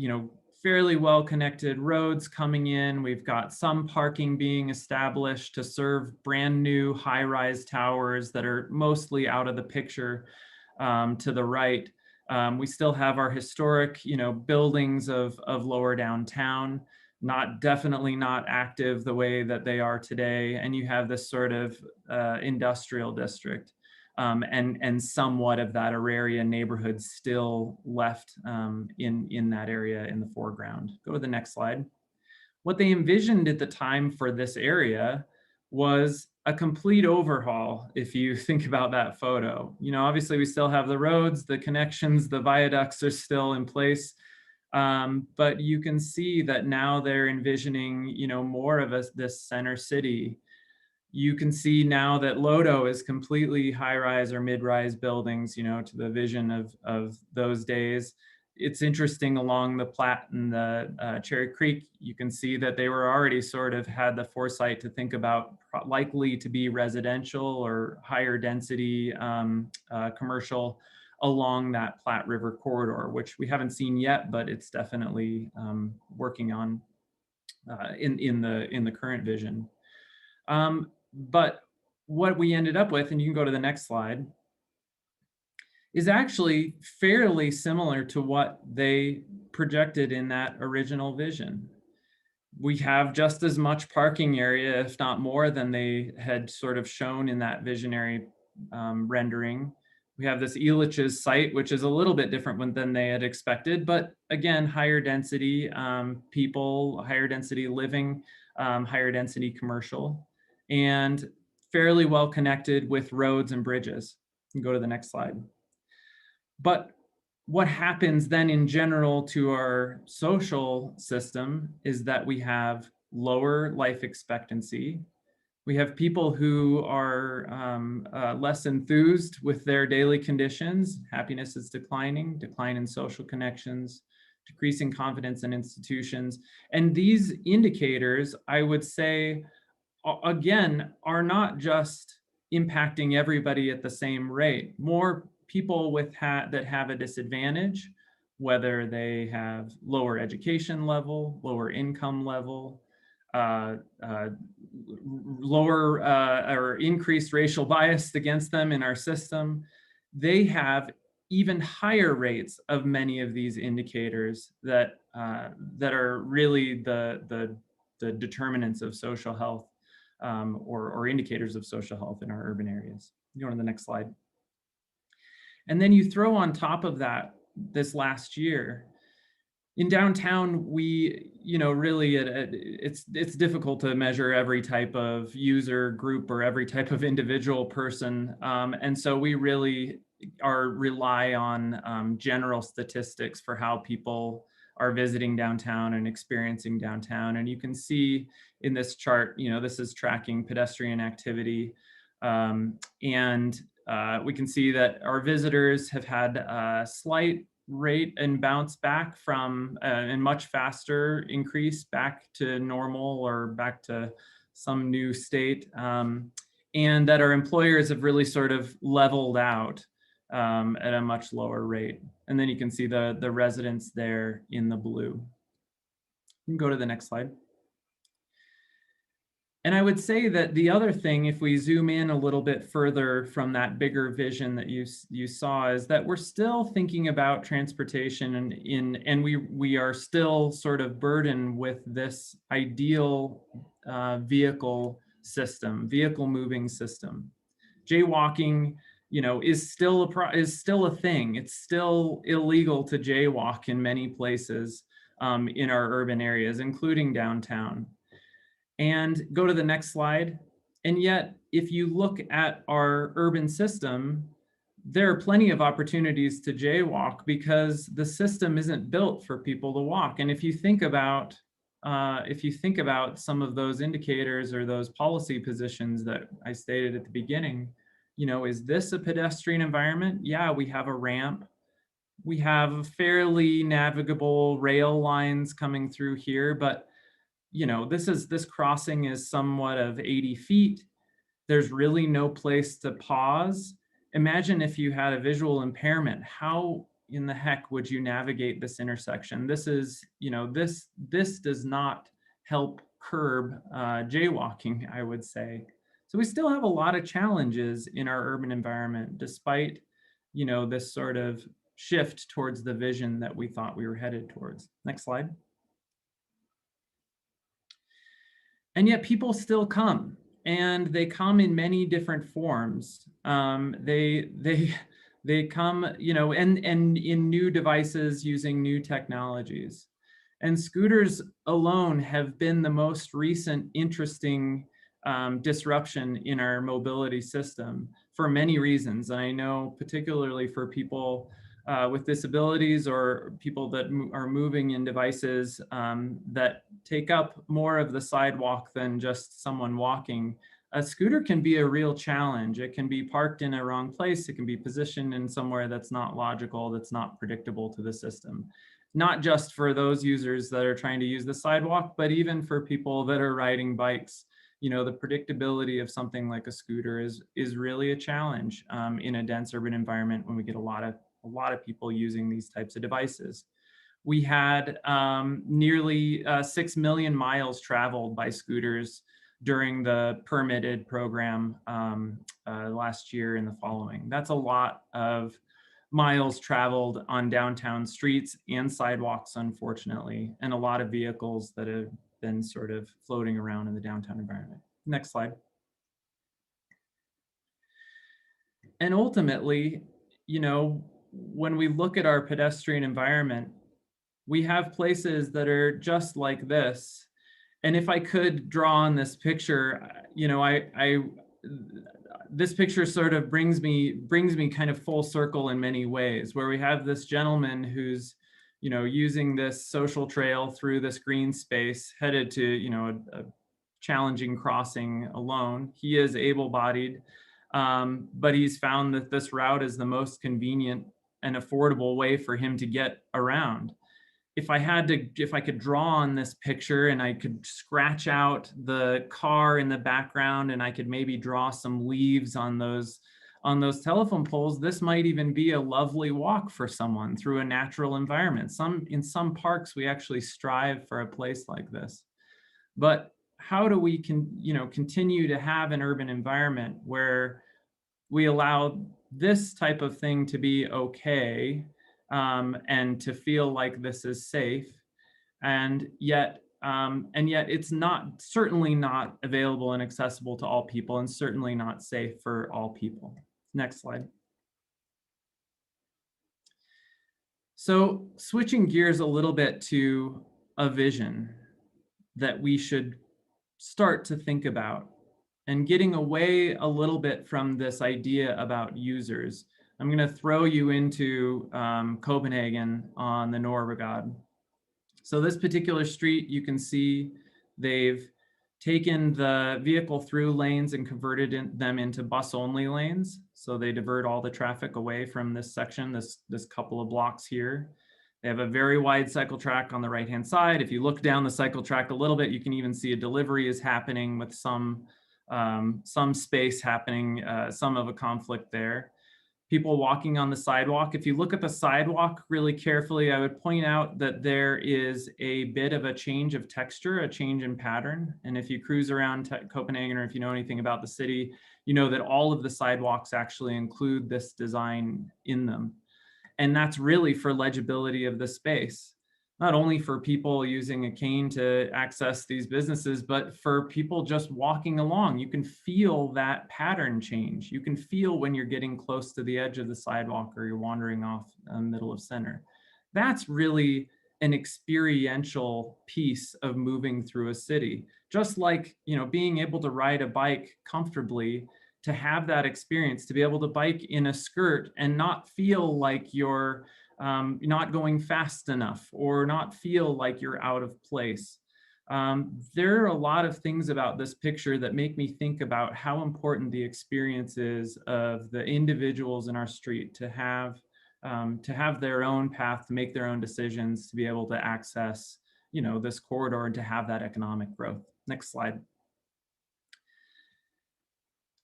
fairly well-connected roads coming in. We've got some parking being established to serve brand new high-rise towers that are mostly out of the picture to the right. We still have our historic, buildings of lower downtown, definitely not active the way that they are today. And you have this sort of industrial district. And somewhat of that Auraria neighborhood still left in that area in the foreground. Go to the next slide. What they envisioned at the time for this area was a complete overhaul, if you think about that photo. Obviously we still have the roads, the connections, the viaducts are still in place. But you can see that now they're envisioning, more of this center city. You can see now that Lodo is completely high-rise or mid-rise buildings, to the vision of those days. It's interesting along the Platte and the Cherry Creek, you can see that they were already sort of had the foresight to think about likely to be residential or higher density commercial along that Platte River corridor, which we haven't seen yet, but it's definitely working on in the current vision. But what we ended up with, and you can go to the next slide, is actually fairly similar to what they projected in that original vision. We have just as much parking area, if not more, than they had sort of shown in that visionary rendering. We have this Elitch's site, which is a little bit different than they had expected, but again, higher density people, higher density living, higher density commercial, and fairly well connected with roads and bridges. You can go to the next slide. But what happens then in general to our social system is that we have lower life expectancy. We have people who are less enthused with their daily conditions. Happiness is declining, decline in social connections, decreasing confidence in institutions. And these indicators, I would say, again, are not just impacting everybody at the same rate. More people with that have a disadvantage, whether they have lower education level, lower income level, lower or increased racial bias against them in our system, they have even higher rates of many of these indicators that that are really the determinants of social health or indicators of social health in our urban areas. Go to the next slide. And then you throw on top of that this last year, in downtown, we, really it's difficult to measure every type of user group or every type of individual person. And so we really rely on general statistics for how people are visiting downtown and experiencing downtown. And you can see in this chart, this is tracking pedestrian activity. And we can see that our visitors have had a slight rate and bounce back from and much faster increase back to normal or back to some new state, and that our employers have really sort of leveled out at a much lower rate. And then you can see the residents there in the blue. You can go to the next slide. And I would say that the other thing, if we zoom in a little bit further from that bigger vision that you saw, is that we're still thinking about transportation and we are still sort of burdened with this ideal vehicle moving system. Jaywalking, is still a thing. It's still illegal to jaywalk in many places in our urban areas, including downtown. And go to the next slide. And yet, if you look at our urban system, there are plenty of opportunities to jaywalk because the system isn't built for people to walk. And if you think about some of those indicators or those policy positions that I stated at the beginning, is this a pedestrian environment? Yeah, we have a ramp. We have fairly navigable rail lines coming through here, but this crossing is somewhat of 80 feet. There's really no place to pause. Imagine if you had a visual impairment, how in the heck would you navigate this intersection? This is, this does not help curb jaywalking, I would say. So we still have a lot of challenges in our urban environment, despite, this sort of shift towards the vision that we thought we were headed towards. Next slide. And yet people still come, and they come in many different forms. They come, and in new devices using new technologies. And scooters alone have been the most recent interesting disruption in our mobility system for many reasons. And I know particularly for people with disabilities or people that are moving in devices that take up more of the sidewalk than just someone walking, a scooter can be a real challenge. It can be parked in a wrong place. It can be positioned in somewhere that's not logical, that's not predictable to the system. Not just for those users that are trying to use the sidewalk, but even for people that are riding bikes. The predictability of something like a scooter is really a challenge in a dense urban environment when we get a lot of people using these types of devices. We had nearly 6 million miles traveled by scooters during the permitted program last year and the following. That's a lot of miles traveled on downtown streets and sidewalks, unfortunately, and a lot of vehicles that have been sort of floating around in the downtown environment. Next slide. And ultimately, you know, when we look at our pedestrian environment, we have places that are just like this. And if I could draw on this picture, you know, this picture sort of brings me kind of full circle in many ways, where we have this gentleman who's, you know, using this social trail through this green space, headed to, you know, a challenging crossing alone. He is able-bodied, but he's found that this route is the most convenient and affordable way for him to get around. If I could draw on this picture and I could scratch out the car in the background and I could maybe draw some leaves on those telephone poles, this might even be a lovely walk for someone through a natural environment. In some parks, we actually strive for a place like this. But how do we continue to have an urban environment where we allow this type of thing to be okay, and to feel like this is safe, and yet it's certainly not available and accessible to all people, and certainly not safe for all people. Next slide. So switching gears a little bit to a vision that we should start to think about, and getting away a little bit from this idea about users. I'm going to throw you into Copenhagen on the Nordregade. So this particular street, you can see they've taken the vehicle through lanes and converted them into bus-only lanes. So they divert all the traffic away from this section, this couple of blocks here. They have a very wide cycle track on the right-hand side. If you look down the cycle track a little bit, you can even see a delivery is happening with some space happening, some of a conflict there. People walking on the sidewalk. If you look at the sidewalk really carefully, I would point out that there is a bit of a change of texture, a change in pattern. And if you cruise around Copenhagen, or if you know anything about the city, you know that all of the sidewalks actually include this design in them. And that's really for legibility of the space, not only for people using a cane to access these businesses, but for people just walking along. You can feel that pattern change. You can feel when you're getting close to the edge of the sidewalk or you're wandering off the middle of center. That's really an experiential piece of moving through a city. Just like, you know, being able to ride a bike comfortably, to have that experience, to be able to bike in a skirt and not feel like you're not going fast enough, or not feel like you're out of place. There are a lot of things about this picture that make me think about how important the experience is of the individuals in our street to have their own path, to make their own decisions, to be able to access, you know, this corridor and to have that economic growth. Next slide.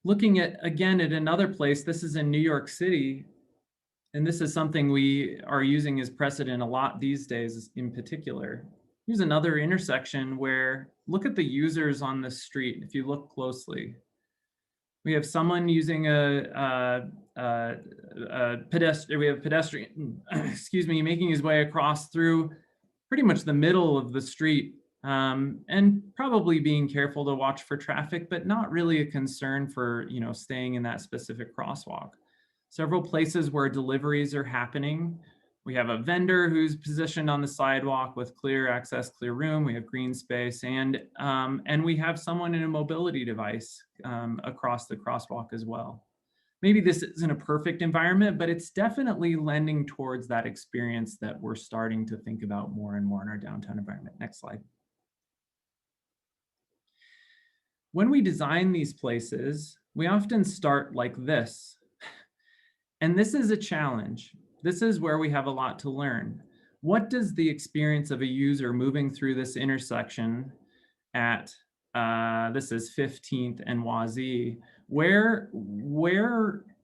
Looking at, again, at another place, this is in New York City. And this is something we are using as precedent a lot these days in particular. Here's another intersection where, look at the users on this street. If you look closely, we have someone using a pedestrian, we have pedestrian, excuse me, making his way across through pretty much the middle of the street, and probably being careful to watch for traffic, but not really a concern for, you know, staying in that specific crosswalk. Several places where deliveries are happening. We have a vendor who's positioned on the sidewalk with clear access, clear room. We have green space, and we have someone in a mobility device across the crosswalk as well. Maybe this isn't a perfect environment, but it's definitely lending towards that experience that we're starting to think about more and more in our downtown environment. Next slide. When we design these places, we often start like this. And this is a challenge. This is where we have a lot to learn. What does the experience of a user moving through this intersection at, this is 15th and Wazee,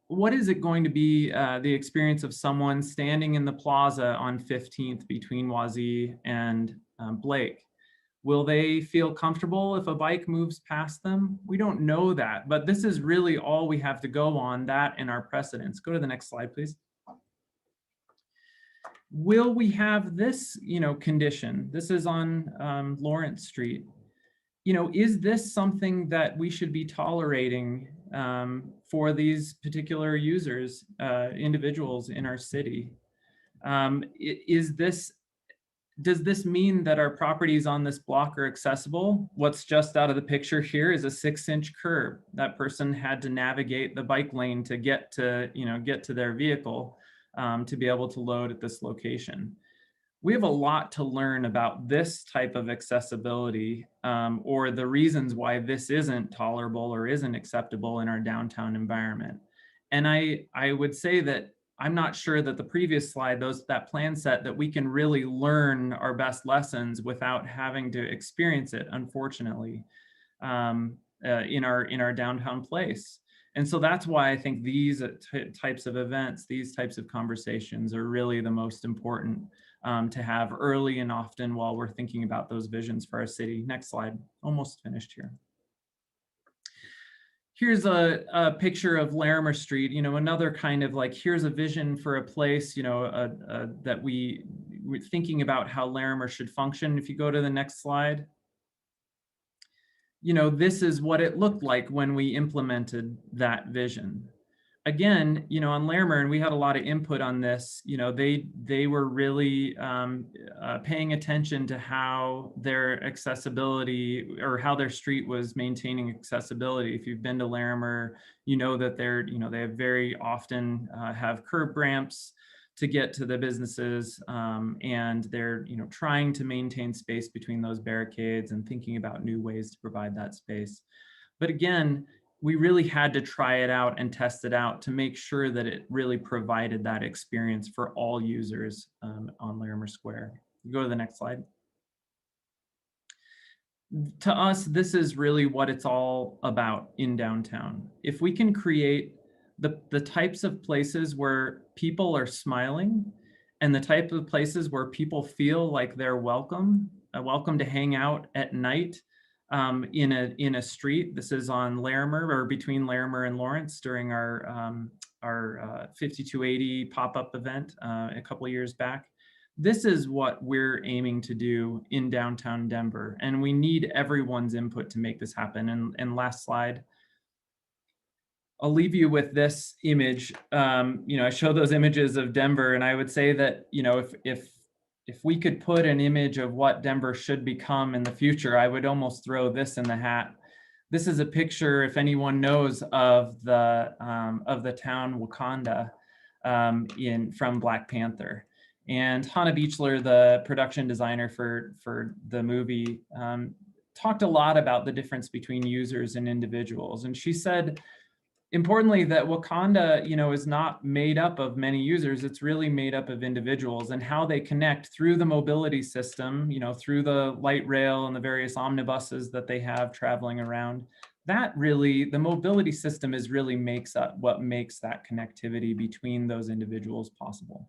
what is it going to be the experience of someone standing in the plaza on 15th between Wazee and Blake? Will they feel comfortable if a bike moves past them? We don't know that, but this is really all we have to go on, that and our precedents. Go to the next slide, please. Will we have this, you know, condition? This is on Lawrence Street. You know, is this something that we should be tolerating for these particular users, individuals in our city. Does this mean that our properties on this block are accessible? What's just out of the picture here is a 6-inch curb. That person had to navigate the bike lane to get to, get to their vehicle to be able to load at this location. We have a lot to learn about this type of accessibility or the reasons why this isn't tolerable or isn't acceptable in our downtown environment. And I would say that I'm not sure that the previous slide, that plan set, that we can really learn our best lessons without having to experience it, unfortunately, in our downtown place. And so that's why I think these types of events, these types of conversations are really the most important to have early and often while we're thinking about those visions for our city. Next slide, almost finished here. Here's a picture of Larimer Street, another kind of like, here's a vision for a place, that we're thinking about how Larimer should function. If you go to the next slide, this is what it looked like when we implemented that vision. Again, on Larimer, and we had a lot of input on this, they were really paying attention to how their accessibility or how their street was maintaining accessibility. If you've been to Larimer, you know that they very often have curb ramps to get to the businesses, and they're trying to maintain space between those barricades and thinking about new ways to provide that space. But again, we really had to try it out and test it out to make sure that it really provided that experience for all users on Larimer Square. Go to the next slide. To us, this is really what it's all about in downtown. If we can create the types of places where people are smiling and the type of places where people feel like they're welcome to hang out at night, in a street. This is on Larimer, or between Larimer and Lawrence, during our 5280 pop-up event a couple of years back. This is what we're aiming to do in downtown Denver, and we need everyone's input to make this happen. And last slide, I'll leave you with this image. I show those images of Denver, and I would say that if we could put an image of what Denver should become in the future, I would almost throw this in the hat. This is a picture, if anyone knows, of the town Wakanda from Black Panther. And Hannah Beechler, the production designer for the movie, talked a lot about the difference between users and individuals. And she said, importantly, that Wakanda, is not made up of many users. It's really made up of individuals, and how they connect through the mobility system, through the light rail and the various omnibuses that they have traveling around. The mobility system really makes up what makes that connectivity between those individuals possible.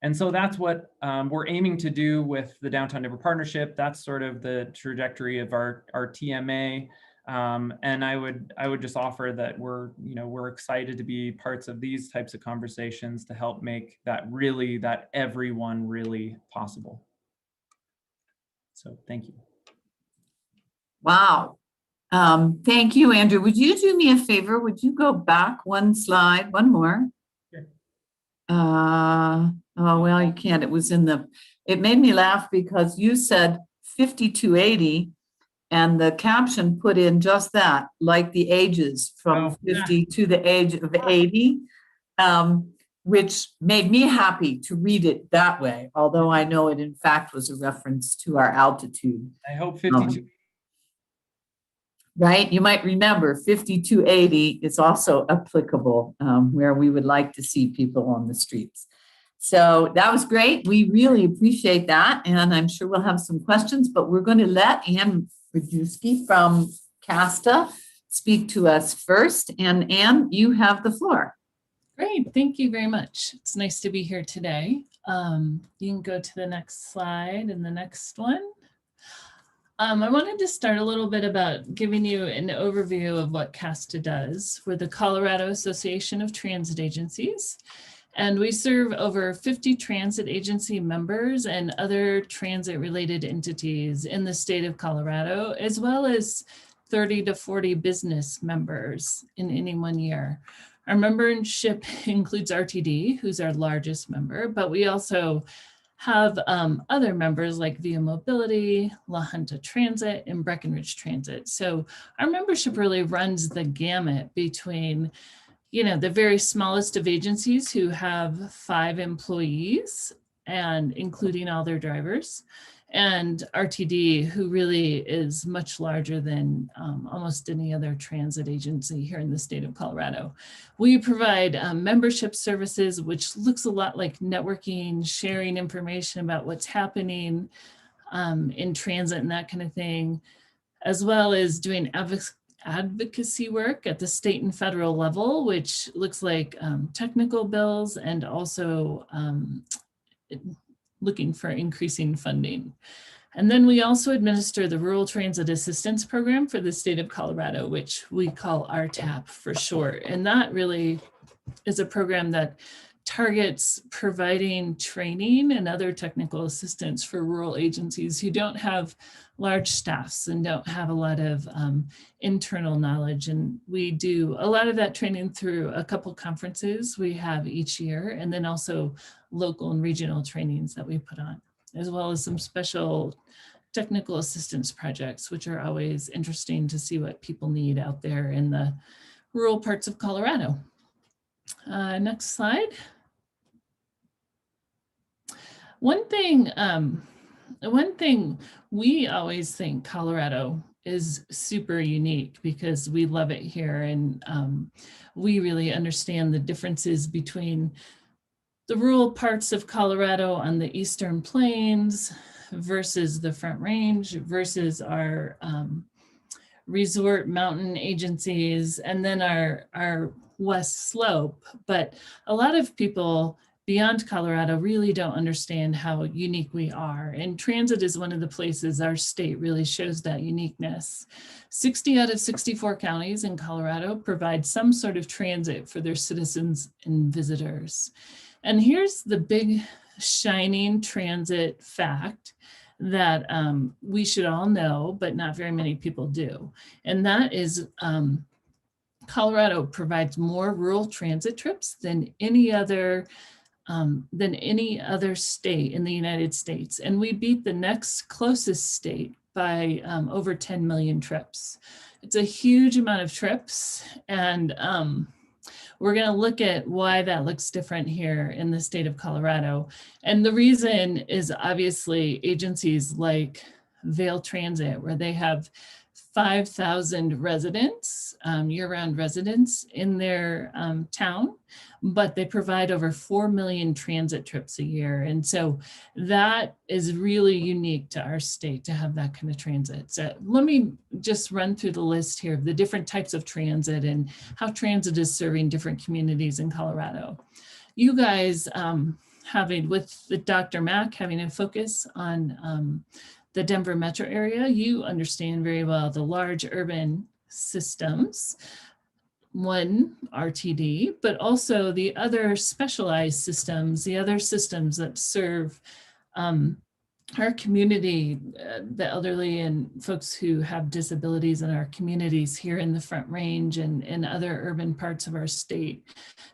And so that's what we're aiming to do with the Downtown Denver Partnership. That's sort of the trajectory of our TMA. And I would just offer that we're excited to be parts of these types of conversations to help make that everyone really possible. So thank you. Wow. Thank you, Andrew. Would you do me a favor? Would you go back one slide, one more? Sure. Oh, well, you can't. It made me laugh because you said 5280. And the caption put in just that, like the ages from 50 to the age of 80, which made me happy to read it that way, although I know it in fact was a reference to our altitude. I hope 52. Right, you might remember 5280 is also applicable where we would like to see people on the streets. So that was great. We really appreciate that. And I'm sure we'll have some questions, but we're going to let Ann Rajewski from CASTA speak to us first. And Ann, you have the floor. Great, thank you very much. It's nice to be here today. You can go to the next slide and the next one. I wanted to start a little bit about giving you an overview of what CASTA does. We're the Colorado Association of Transit Agencies. And we serve over 50 transit agency members and other transit related entities in the state of Colorado, as well as 30 to 40 business members in any one year. Our membership includes RTD, who's our largest member, but we also have other members like Via Mobility, La Junta Transit, and Breckenridge Transit. So our membership really runs the gamut between, you know, the very smallest of agencies who have 5 employees and including all their drivers, and RTD, who really is much larger than almost any other transit agency here in the state of Colorado. We provide membership services, which looks a lot like networking, sharing information about what's happening in transit and that kind of thing, as well as doing advocacy work at the state and federal level, which looks like technical bills and also looking for increasing funding. And then we also administer the Rural Transit Assistance Program for the state of Colorado, which we call RTAP for short. And that really is a program that targets providing training and other technical assistance for rural agencies who don't have large staffs and don't have a lot of internal knowledge. And we do a lot of that training through a couple conferences we have each year, and then also local and regional trainings that we put on, as well as some special technical assistance projects, which are always interesting to see what people need out there in the rural parts of Colorado. Next slide. One thing we always think Colorado is super unique because we love it here, and we really understand the differences between the rural parts of Colorado on the Eastern Plains versus the Front Range versus our resort mountain agencies, and then our West Slope. But a lot of people beyond Colorado really don't understand how unique we are. And transit is one of the places our state really shows that uniqueness. 60 out of 64 counties in Colorado provide some sort of transit for their citizens and visitors. And here's the big shining transit fact that we should all know, but not very many people do. And that is Colorado provides more rural transit trips than any other state in the United States. And we beat the next closest state by over 10 million trips. It's a huge amount of trips. And we're going to look at why that looks different here in the state of Colorado. And the reason is obviously agencies like Vail Transit, where they have 5,000 residents, year-round residents in their town, but they provide over 4 million transit trips a year. And so that is really unique to our state to have that kind of transit. So let me just run through the list here of the different types of transit and how transit is serving different communities in Colorado. You guys with the DRMAC having a focus on the Denver metro area, you understand very well the large urban systems, one RTD, but also the other specialized systems, the other systems that serve our community, the elderly and folks who have disabilities in our communities here in the Front Range and other urban parts of our state.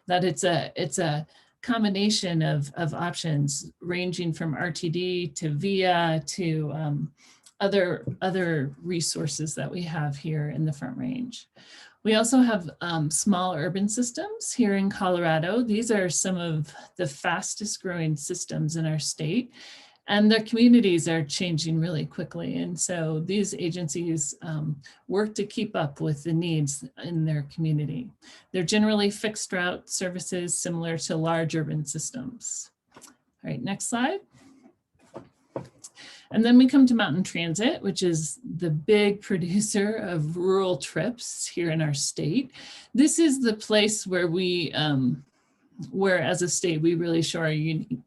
That it's a combination of options ranging from RTD to VIA to other resources that we have here in the Front Range. We also have small urban systems here in Colorado. These are some of the fastest growing systems in our state, and their communities are changing really quickly. And so these agencies work to keep up with the needs in their community. They're generally fixed route services similar to large urban systems. All right, next slide. And then we come to mountain transit, which is the big producer of rural trips here in our state. This is the place where we, where as a state, we really show our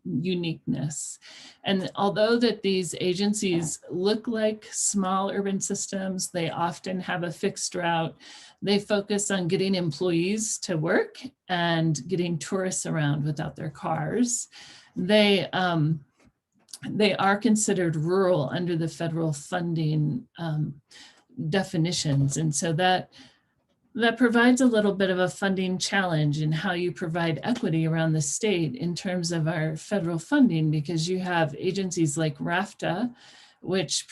uniqueness. And although that these agencies look like small urban systems, they often have a fixed route. They focus on getting employees to work and getting tourists around without their cars. They are considered rural under the federal funding definitions. And so that provides a little bit of a funding challenge in how you provide equity around the state in terms of our federal funding, because you have agencies like RAFTA, which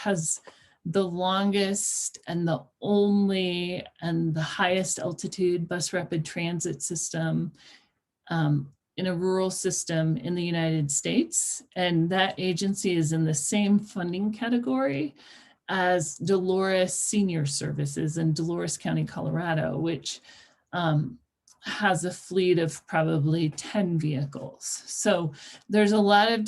has the longest and the only and the highest altitude bus rapid transit system in a rural system in the United States. And that agency is in the same funding category as Dolores Senior Services in Dolores County, Colorado, which has a fleet of probably 10 vehicles. So there's a lot of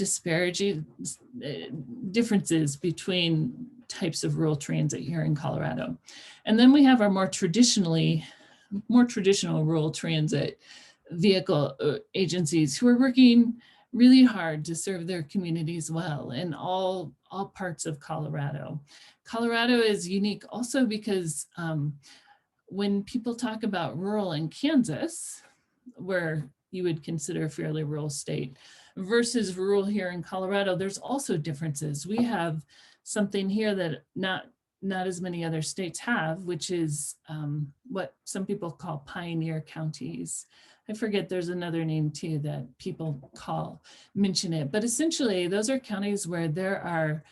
differences between types of rural transit here in Colorado. And then we have our more traditional rural transit vehicle agencies who are working really hard to serve their communities well in all parts of Colorado. Colorado is unique also because when people talk about rural in Kansas, where you would consider a fairly rural state, versus rural here in Colorado, there's also differences. We have something here that not as many other states have, which is what some people call pioneer counties. I forget, there's another name too that people mention it, but essentially those are counties where there are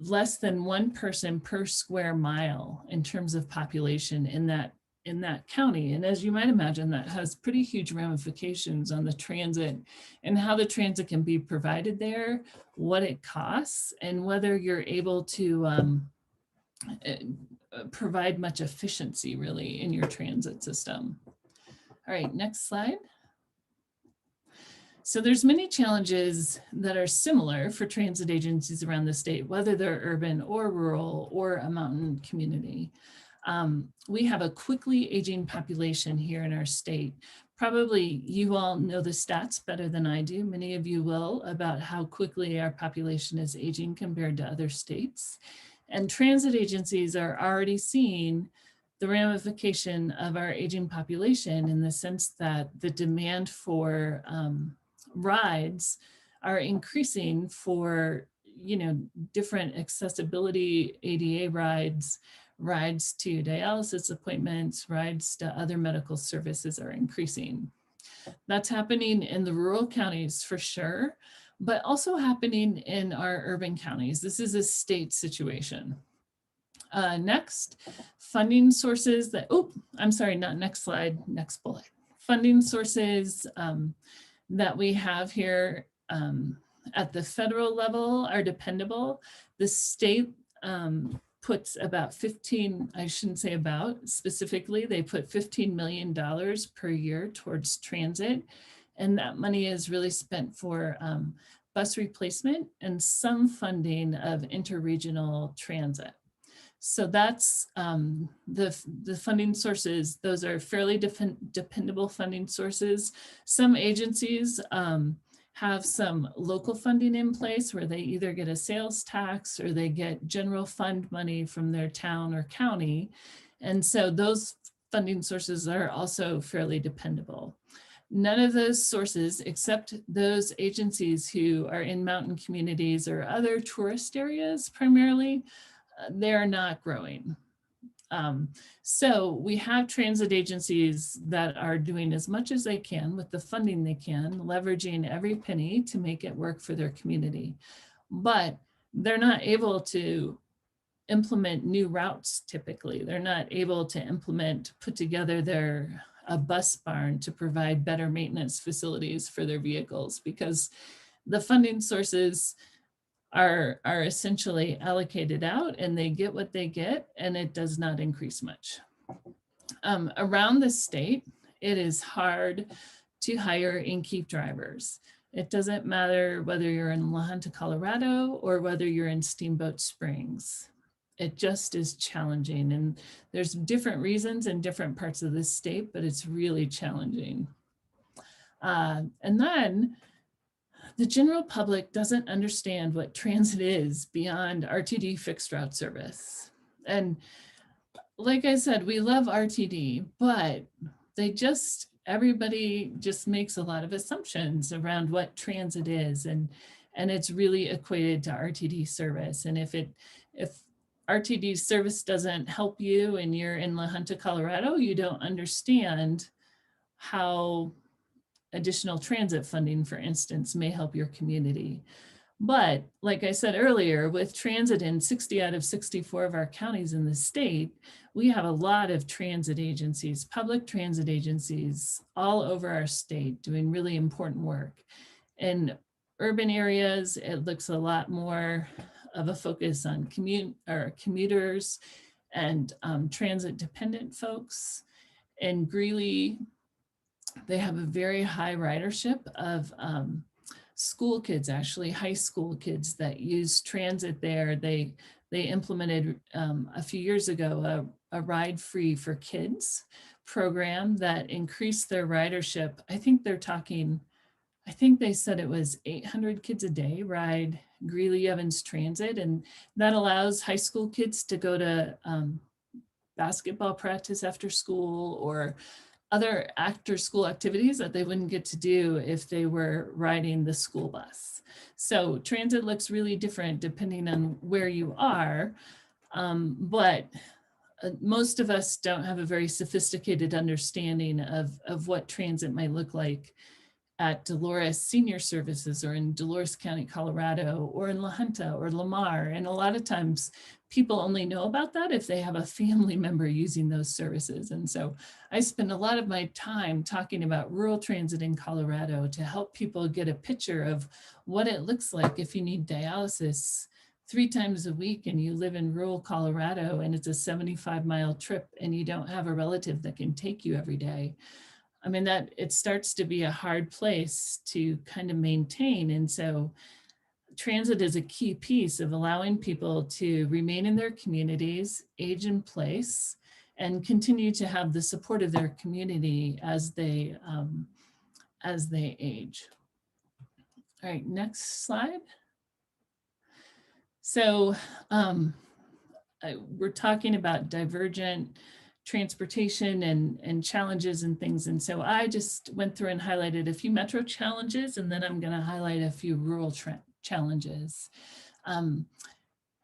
less than one person per square mile in terms of population in that county. And as you might imagine, that has pretty huge ramifications on the transit and how the transit can be provided there, what it costs, and whether you're able to provide much efficiency really in your transit system. All right, next slide. So there's many challenges that are similar for transit agencies around the state, whether they're urban or rural or a mountain community. We have a quickly aging population here in our state. Probably you all know the stats better than I do. Many of you will, about how quickly our population is aging compared to other states. And transit agencies are already seeing the ramification of our aging population in the sense that the demand for rides are increasing for, different accessibility ADA rides to dialysis appointments, rides to other medical services are increasing. That's happening in the rural counties for sure, but also happening in our urban counties. This is a state situation. Next, funding sources next slide, next bullet. Funding sources that we have here at the federal level are dependable. The state puts about specifically, they put $15 million per year towards transit. And that money is really spent for bus replacement and some funding of interregional transit. So that's the funding sources. Those are fairly dependable funding sources. Some agencies have some local funding in place where they either get a sales tax or they get general fund money from their town or county. And so those funding sources are also fairly dependable. None of those sources, except those agencies who are in mountain communities or other tourist areas primarily, they're not growing. So we have transit agencies that are doing as much as they can with the funding they can, leveraging every penny to make it work for their community. But they're not able to implement new routes typically. They're not able to put together a bus barn to provide better maintenance facilities for their vehicles because the funding sources are essentially allocated out and they get what they get and it does not increase much. Around the state, it is hard to hire and keep drivers. It doesn't matter whether you're in La Junta, Colorado, or whether you're in Steamboat Springs. It just is challenging. And there's different reasons in different parts of the state, but it's really challenging. And then the general public doesn't understand what transit is beyond RTD fixed route service. And like I said, we love RTD, but everybody just makes a lot of assumptions around what transit is, and it's really equated to RTD service. And if RTD service doesn't help you and you're in La Junta, Colorado, you don't understand how additional transit funding, for instance, may help your community. But like I said earlier, with transit in 60 out of 64 of our counties in the state, we have a lot of transit agencies, public transit agencies all over our state doing really important work. In urban areas, it looks a lot more of a focus on commuters and transit dependent folks. In Greeley, they have a very high ridership of school kids, actually high school kids that use transit there. They implemented a few years ago a Ride Free for Kids program that increased their ridership. I think they said it was 800 kids a day ride Greeley Evans Transit, and that allows high school kids to go to basketball practice after school or other after school activities that they wouldn't get to do if they were riding the school bus. So transit looks really different depending on where you are, but most of us don't have a very sophisticated understanding of what transit might look like at Dolores Senior Services or in Dolores County, Colorado, or in La Junta or Lamar. And a lot of times people only know about that if they have a family member using those services. And so I spend a lot of my time talking about rural transit in Colorado to help people get a picture of what it looks like if you need dialysis 3 times a week and you live in rural Colorado and it's a 75-mile trip and you don't have a relative that can take you every day. I mean, that it starts to be a hard place to kind of maintain. And so transit is a key piece of allowing people to remain in their communities, age in place, and continue to have the support of their community as they age. All right, next slide. So we're talking about divergent transportation and challenges and things. And so I just went through and highlighted a few metro challenges, and then I'm going to highlight a few rural challenges. In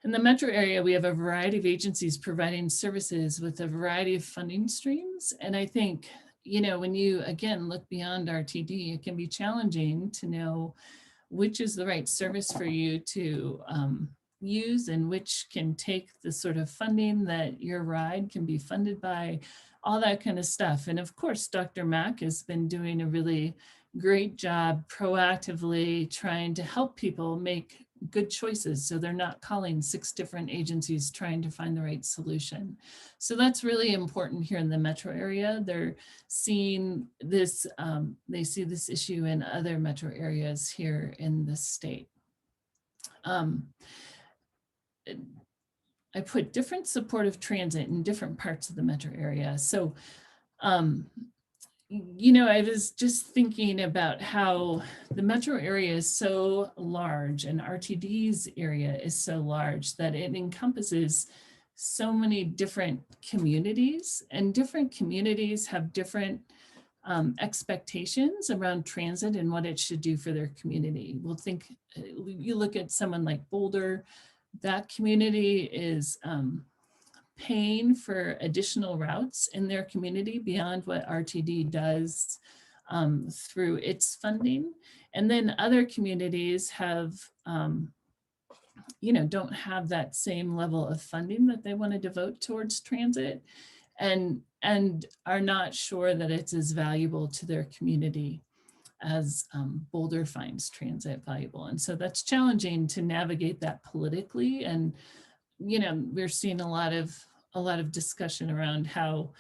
the metro area, we have a variety of agencies providing services with a variety of funding streams. And I think, you know, when you, again, look beyond RTD, it can be challenging to know which is the right service for you to use and which can take the sort of funding that your ride can be funded by, all that kind of stuff. And of course, Dr. Mack has been doing a really great job proactively trying to help people make good choices so they're not calling 6 different agencies trying to find the right solution. So that's really important here in the metro area. They're seeing this, they see this issue in other metro areas here in the state. I put different supportive transit in different parts of the metro area. So, you know, I was just thinking about how the metro area is so large and RTD's area is so large that it encompasses so many different communities, and different communities have different expectations around transit and what it should do for their community. We'll think, you look at someone like Boulder, that community is paying for additional routes in their community beyond what RTD does through its funding. And then other communities have, you know, don't have that same level of funding that they want to devote towards transit and are not sure that it's as valuable to their community as Boulder finds transit valuable. And so that's challenging to navigate that politically. And, you know, we're seeing a lot of discussion around how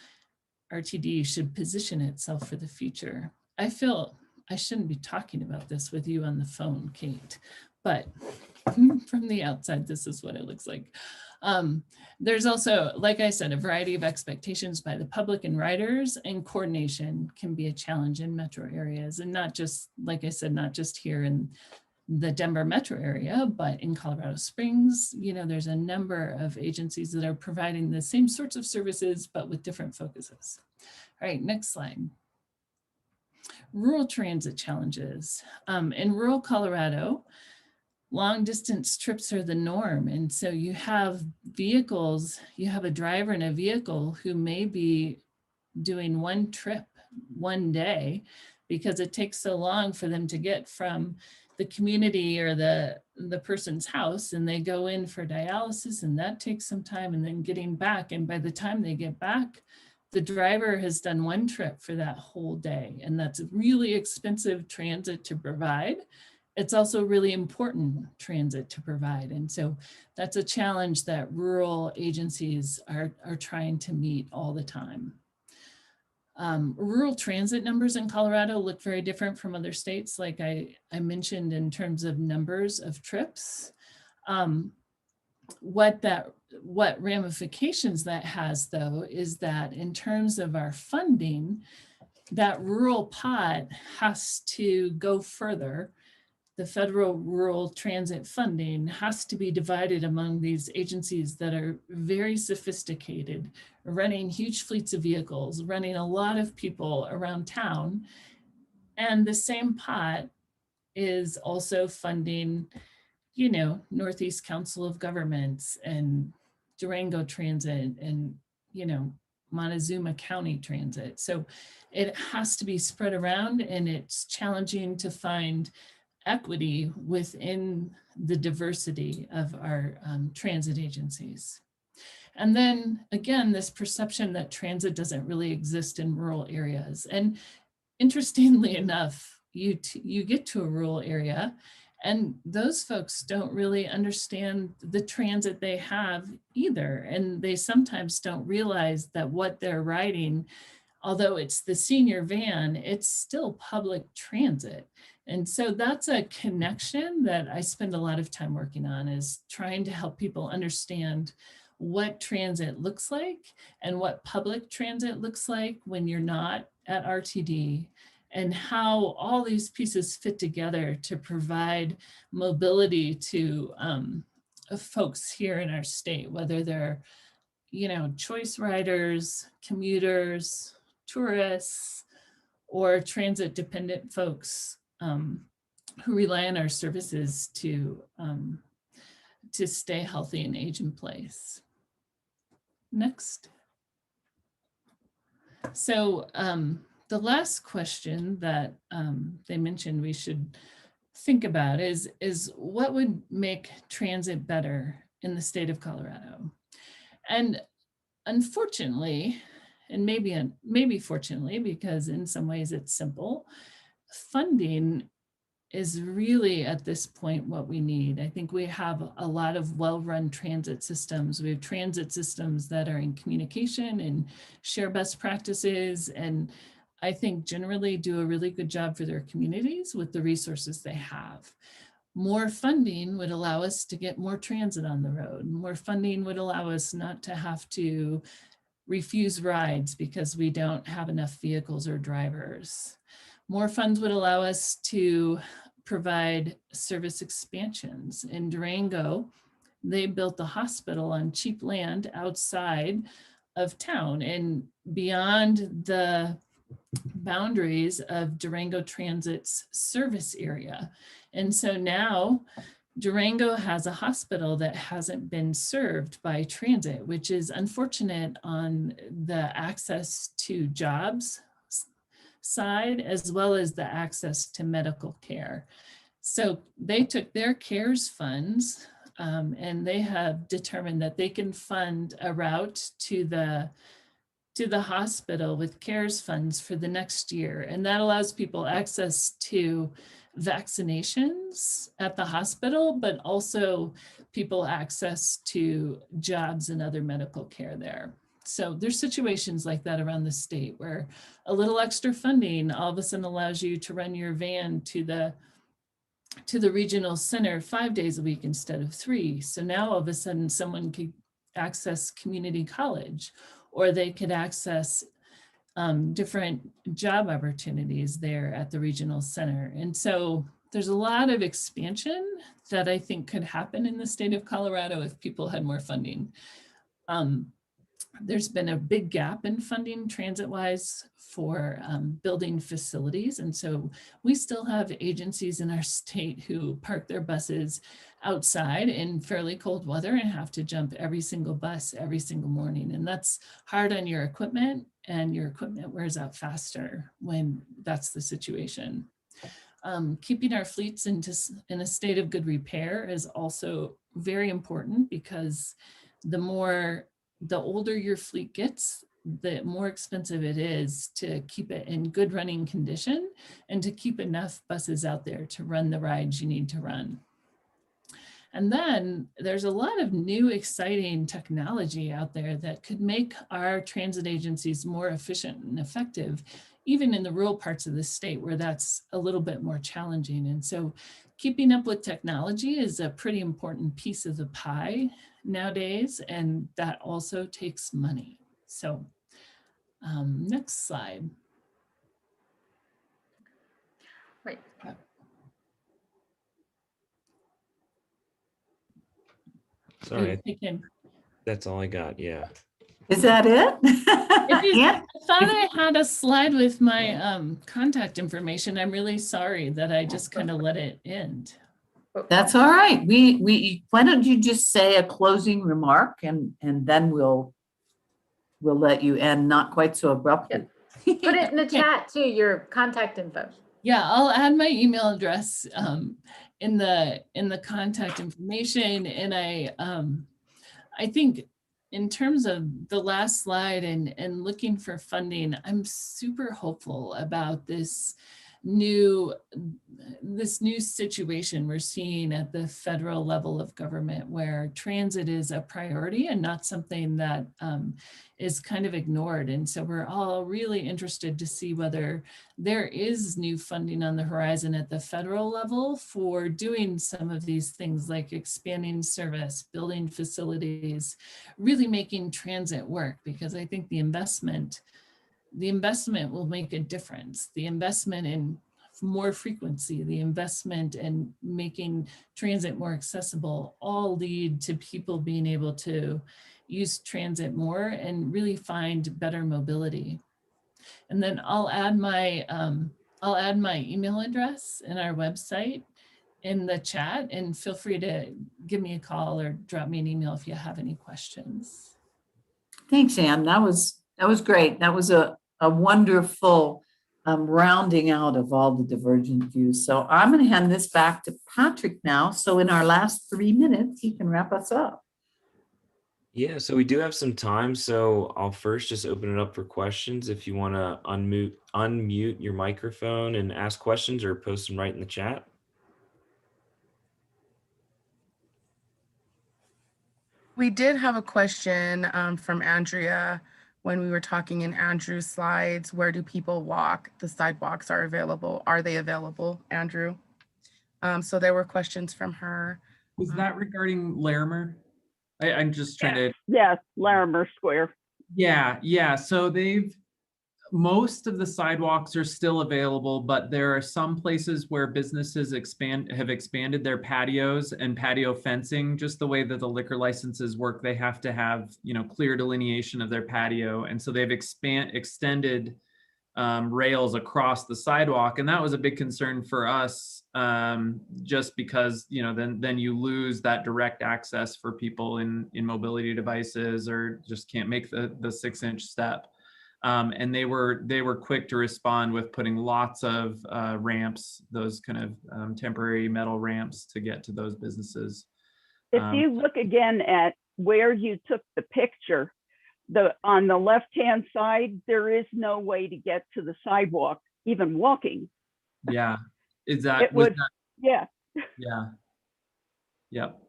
RTD should position itself for the future. I feel I shouldn't be talking about this with you on the phone, Kate, but from the outside, this is what it looks like. There's also, like I said, a variety of expectations by the public and riders, and coordination can be a challenge in metro areas. And not just, like I said, not just here in the Denver metro area, but in Colorado Springs, you know, there's a number of agencies that are providing the same sorts of services, but with different focuses. All right, next slide. Rural transit challenges. In rural Colorado, long distance trips are the norm. And so you have vehicles, you have a driver in a vehicle who may be doing one trip one day because it takes so long for them to get from the community or the person's house, and they go in for dialysis, and that takes some time, and then getting back. And by the time they get back, the driver has done one trip for that whole day. And that's really expensive transit to provide. It's also really important transit to provide. And so that's a challenge that rural agencies are trying to meet all the time. Rural transit numbers in Colorado look very different from other states, like I mentioned in terms of numbers of trips. What ramifications that has, though, is that in terms of our funding, that rural pot has to go further. The federal rural transit funding has to be divided among these agencies that are very sophisticated, running huge fleets of vehicles, running a lot of people around town. And the same pot is also funding, you know, Northeast Council of Governments and Durango Transit and, you know, Montezuma County Transit. So it has to be spread around, and it's challenging to find equity within the diversity of our transit agencies. And then again, this perception that transit doesn't really exist in rural areas. And interestingly enough, you get to a rural area and those folks don't really understand the transit they have either. And they sometimes don't realize that what they're riding, although it's the senior van, it's still public transit. And so that's a connection that I spend a lot of time working on, is trying to help people understand what transit looks like and what public transit looks like when you're not at RTD, and how all these pieces fit together to provide mobility to folks here in our state, whether they're, you know, choice riders, commuters, tourists, or transit dependent folks who rely on our services to stay healthy and age in place. Next. So the last question that they mentioned we should think about is what would make transit better in the state of Colorado? And unfortunately, and maybe fortunately, because in some ways it's simple, funding is really at this point what we need. I think we have a lot of well-run transit systems. We have transit systems that are in communication and share best practices, and I think generally do a really good job for their communities with the resources they have. More funding would allow us to get more transit on the road. More funding would allow us not to have to refuse rides because we don't have enough vehicles or drivers. More funds would allow us to provide service expansions. In Durango, they built the hospital on cheap land outside of town and beyond the boundaries of Durango Transit's service area. And so now Durango has a hospital that hasn't been served by transit, which is unfortunate on the access to jobs side, as well as the access to medical care. So they took their CARES funds and they have determined that they can fund a route to the hospital with CARES funds for the next year. And that allows people access to vaccinations at the hospital, but also people access to jobs and other medical care there. So there's situations like that around the state where a little extra funding all of a sudden allows you to run your van to the regional center 5 days a week instead of 3. So now all of a sudden someone could access community college, or they could access different job opportunities there at the regional center. And so there's a lot of expansion that I think could happen in the state of Colorado if people had more funding. there's been a big gap in funding transit-wise for building facilities. And so we still have agencies in our state who park their buses outside in fairly cold weather and have to jump every single bus every single morning. And that's hard on your equipment, and your equipment wears out faster when that's the situation. Keeping our fleets in a state of good repair is also very important, because the older your fleet gets, the more expensive it is to keep it in good running condition and to keep enough buses out there to run the rides you need to run. And then there's a lot of new exciting technology out there that could make our transit agencies more efficient and effective, even in the rural parts of the state where that's a little bit more challenging. And so keeping up with technology is a pretty important piece of the pie nowadays, and that also takes money. So next slide. Right. Sorry, that's all I got. Yeah. Is that it? I thought I had a slide with my contact information. I'm really sorry that I just kind of let it end. That's all right. Why don't you just say a closing remark, and then we'll let you end, not quite so abruptly. Put it in the chat too, your contact info. Yeah, I'll add my email address in the contact information. And I think in terms of the last slide and looking for funding, I'm super hopeful about this new situation we're seeing at the federal level of government, where transit is a priority and not something that is kind of ignored. And so we're all really interested to see whether there is new funding on the horizon at the federal level for doing some of these things, like expanding service, building facilities, really making transit work, because I think the investment will make a difference. The investment in more frequency, the investment in making transit more accessible, all lead to people being able to use transit more and really find better mobility. And then I'll add my email address and our website in the chat, and feel free to give me a call or drop me an email if you have any questions. Thanks, Anne. That was great. That was a wonderful rounding out of all the divergent views. So I'm going to hand this back to Patrick now. So in our last 3 minutes, he can wrap us up. Yeah, so we do have some time. So I'll first just open it up for questions. If you want to unmute your microphone and ask questions, or post them right in the chat. We did have a question from Andrea when we were talking in Andrew's slides. Where do people walk? The sidewalks are available. Are they available, Andrew? So there were questions from her. Was that regarding Larimer? I'm just trying to. Yes, Larimer Square. Yeah. So most of the sidewalks are still available, but there are some places where businesses have expanded their patios and patio fencing. Just the way that the liquor licenses work, they have to have, clear delineation of their patio. And so they've extended rails across the sidewalk. And that was a big concern for us, just because, then you lose that direct access for people in mobility devices, or just can't make the 6-inch step. And they were quick to respond with putting lots of ramps, those kind of temporary metal ramps, to get to those businesses. If you look again at where you took the picture, on the left-hand side, there is no way to get to the sidewalk, even walking. Yeah, yeah. Yeah. Yep.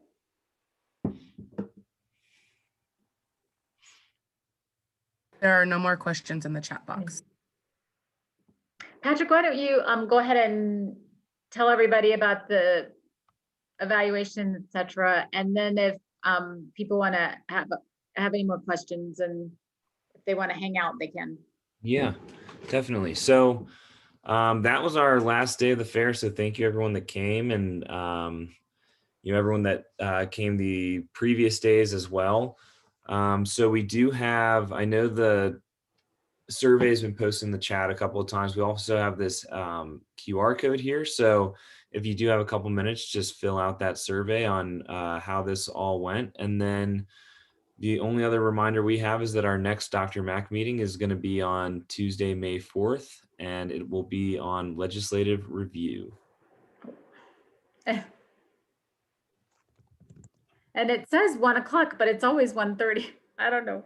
There are no more questions in the chat box. Patrick, why don't you go ahead and tell everybody about the evaluation, et cetera. And then if people want to have any more questions, and if they want to hang out, they can. Yeah, definitely. So that was our last day of the fair. So thank you everyone that came, and everyone that came the previous days as well. So we do have, I know the survey's been posted in the chat a couple of times. We also have this QR code here. So if you do have a couple minutes, just fill out that survey on how this all went. And then the only other reminder we have is that our next Dr. Mac meeting is going to be on Tuesday, May 4th, and it will be on legislative review. And it says 1 o'clock, but it's always 1:30. I don't know.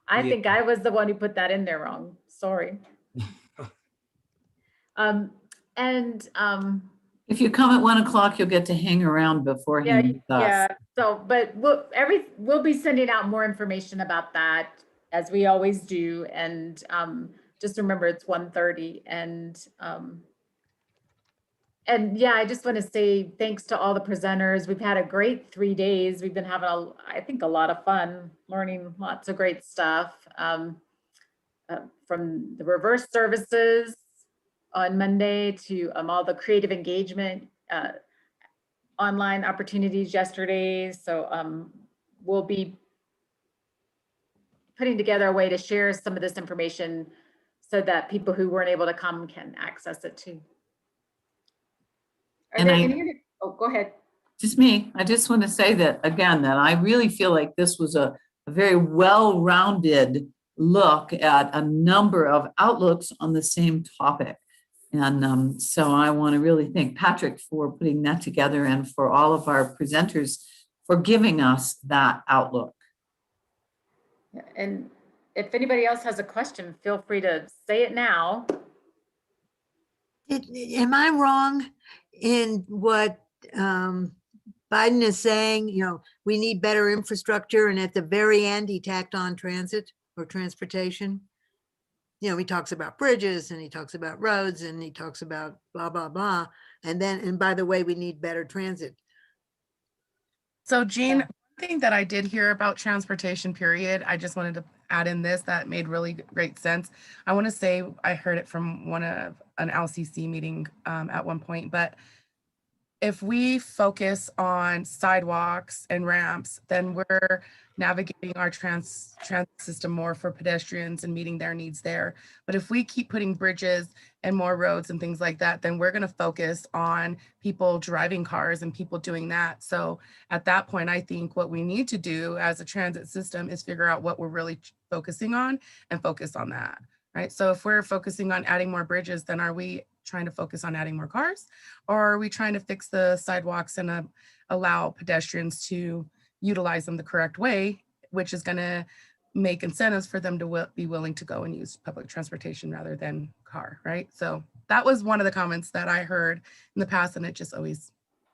I Yeah. think I was the one who put that in there wrong. Sorry. If you come at 1 o'clock, you'll get to hang around Yeah, beforehand with us. yeah. So, but we'll be sending out more information about that as we always do. And just remember it's 1:30. And yeah, I just want to say thanks to all the presenters. We've had a great 3 days. We've been having I think a lot of fun learning lots of great stuff from the reverse services on Monday to all the creative engagement online opportunities yesterday. So we'll be putting together a way to share some of this information so that people who weren't able to come can access it too. Are there any? Oh, go ahead. Just me. I just want to say that again, that I really feel like this was a very well-rounded look at a number of outlooks on the same topic. And so I want to really thank Patrick for putting that together and for all of our presenters for giving us that outlook. And if anybody else has a question, feel free to say it now. Am I wrong in what Biden is saying? You know, we need better infrastructure, and at the very end, he tacked on transit or transportation. You know, he talks about bridges and he talks about roads and he talks about blah, blah, blah. And by the way, we need better transit. So Jean, one thing that I did hear about transportation period, I just wanted to add in this that made really great sense. I want to say I heard it from an LCC meeting at one point, but if we focus on sidewalks and ramps, then we're navigating our transit system more for pedestrians and meeting their needs there. But if we keep putting bridges and more roads and things like that, then we're going to focus on people driving cars and people doing that. So at that point, I think what we need to do as a transit system is figure out what we're really focusing on and focus on that, right? So if we're focusing on adding more bridges, then are we trying to focus on adding more cars, or are we trying to fix the sidewalks and allow pedestrians to utilize them the correct way, which is going to make incentives for them to be willing to go and use public transportation rather than car, right? So that was one of the comments that I heard in the past, and it just always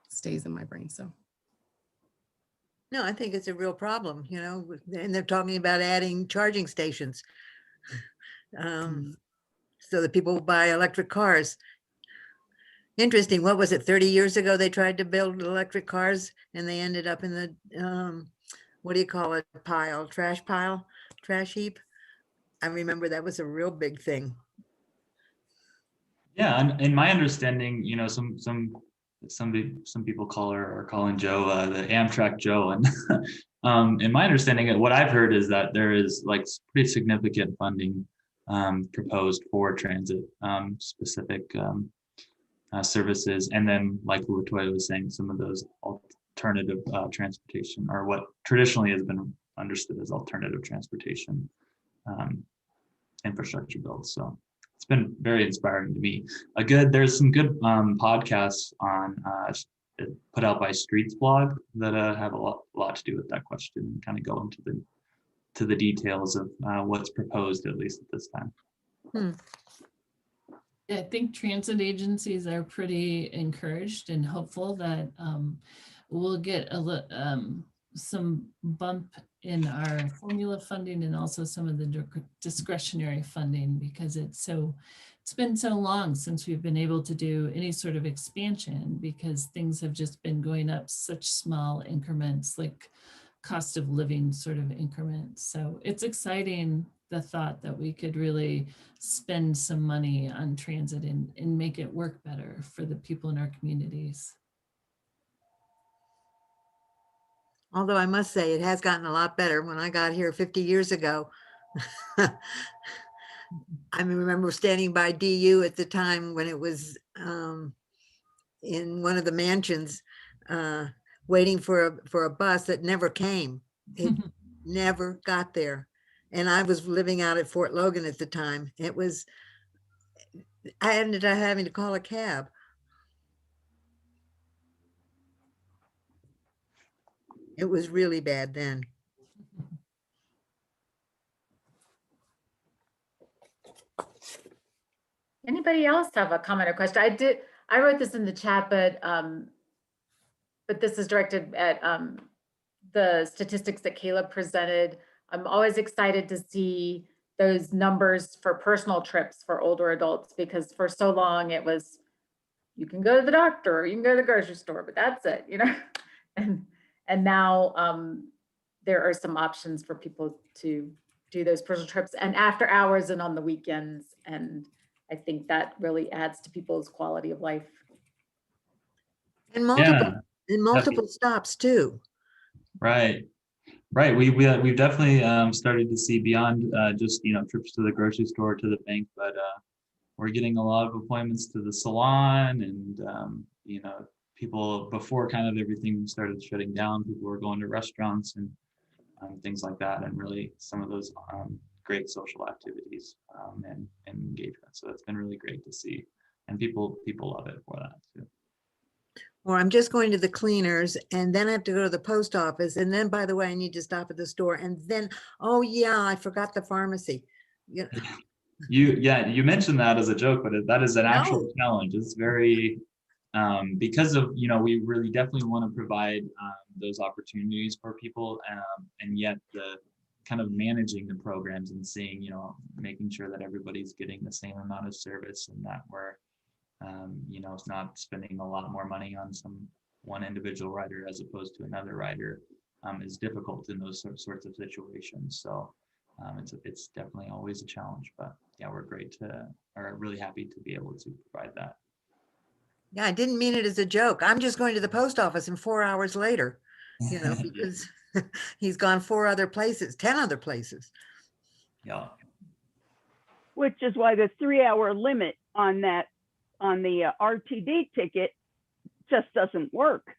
stays in my brain. So no, I think it's a real problem, you know, and they're talking about adding charging stations so that people will buy electric cars. Interesting. What was it? 30 years ago, they tried to build electric cars and they ended up in the, what do you call it? Trash heap. I remember that was a real big thing. Yeah, and in my understanding, you know, some people are calling Joe the Amtrak Joe, and in my understanding, what I've heard is that there is like pretty significant funding proposed for transit specific services, and then like Latoya was saying, some of those alternative transportation, or what traditionally has been understood as alternative transportation infrastructure builds. So it's been very inspiring to me. There's some good podcasts on put out by Streets blog that have a lot to do with that question and kind of go into the details of what's proposed, at least at this time. I think transit agencies are pretty encouraged and hopeful that we'll get some bump in our formula funding and also some of the discretionary funding, because it's been so long since we've been able to do any sort of expansion, because things have just been going up such small increments, like cost of living sort of increments. So it's exciting, the thought that we could really spend some money on transit and make it work better for the people in our communities. Although I must say, it has gotten a lot better. When I got here 50 years ago, I remember standing by DU at the time when it was in one of the mansions, waiting for a bus that never came. It never got there. And I was living out at Fort Logan at the time. I ended up having to call a cab. It was really bad then. Anybody else have a comment or question? I wrote this in the chat, but this is directed at the statistics that Caleb presented. I'm always excited to see those numbers for personal trips for older adults, because for so long it was, you can go to the doctor or you can go to the grocery store, but that's it, you know? And now there are some options for people to do those personal trips and after hours and on the weekends. And I think that really adds to people's quality of life. And Yeah, multiple stops too. right. Right. We've definitely started to see beyond just, trips to the grocery store, to the bank, but we're getting a lot of appointments to the salon, and people, before kind of everything started shutting down, people were going to restaurants and things like that, and really some of those great social activities and engagement. So it's been really great to see, and people love it for that too. Or I'm just going to the cleaners, and then I have to go to the post office, and then, by the way, I need to stop at the store, and then, oh yeah, I forgot the pharmacy. Yeah. You mentioned that as a joke, but that is an actual No. challenge. It's very because of, we really definitely want to provide those opportunities for people, and yet the kind of managing the programs and seeing, making sure that everybody's getting the same amount of service, and that we're it's not spending a lot more money on one individual rider as opposed to another rider is difficult in those sorts of situations. So it's definitely always a challenge, but yeah, we're really happy to be able to provide that. Yeah, I didn't mean it as a joke. I'm just going to the post office, and 4 hours later, because he's gone 10 other places. Yeah. Which is why the 3-hour limit on the RTD ticket just doesn't work.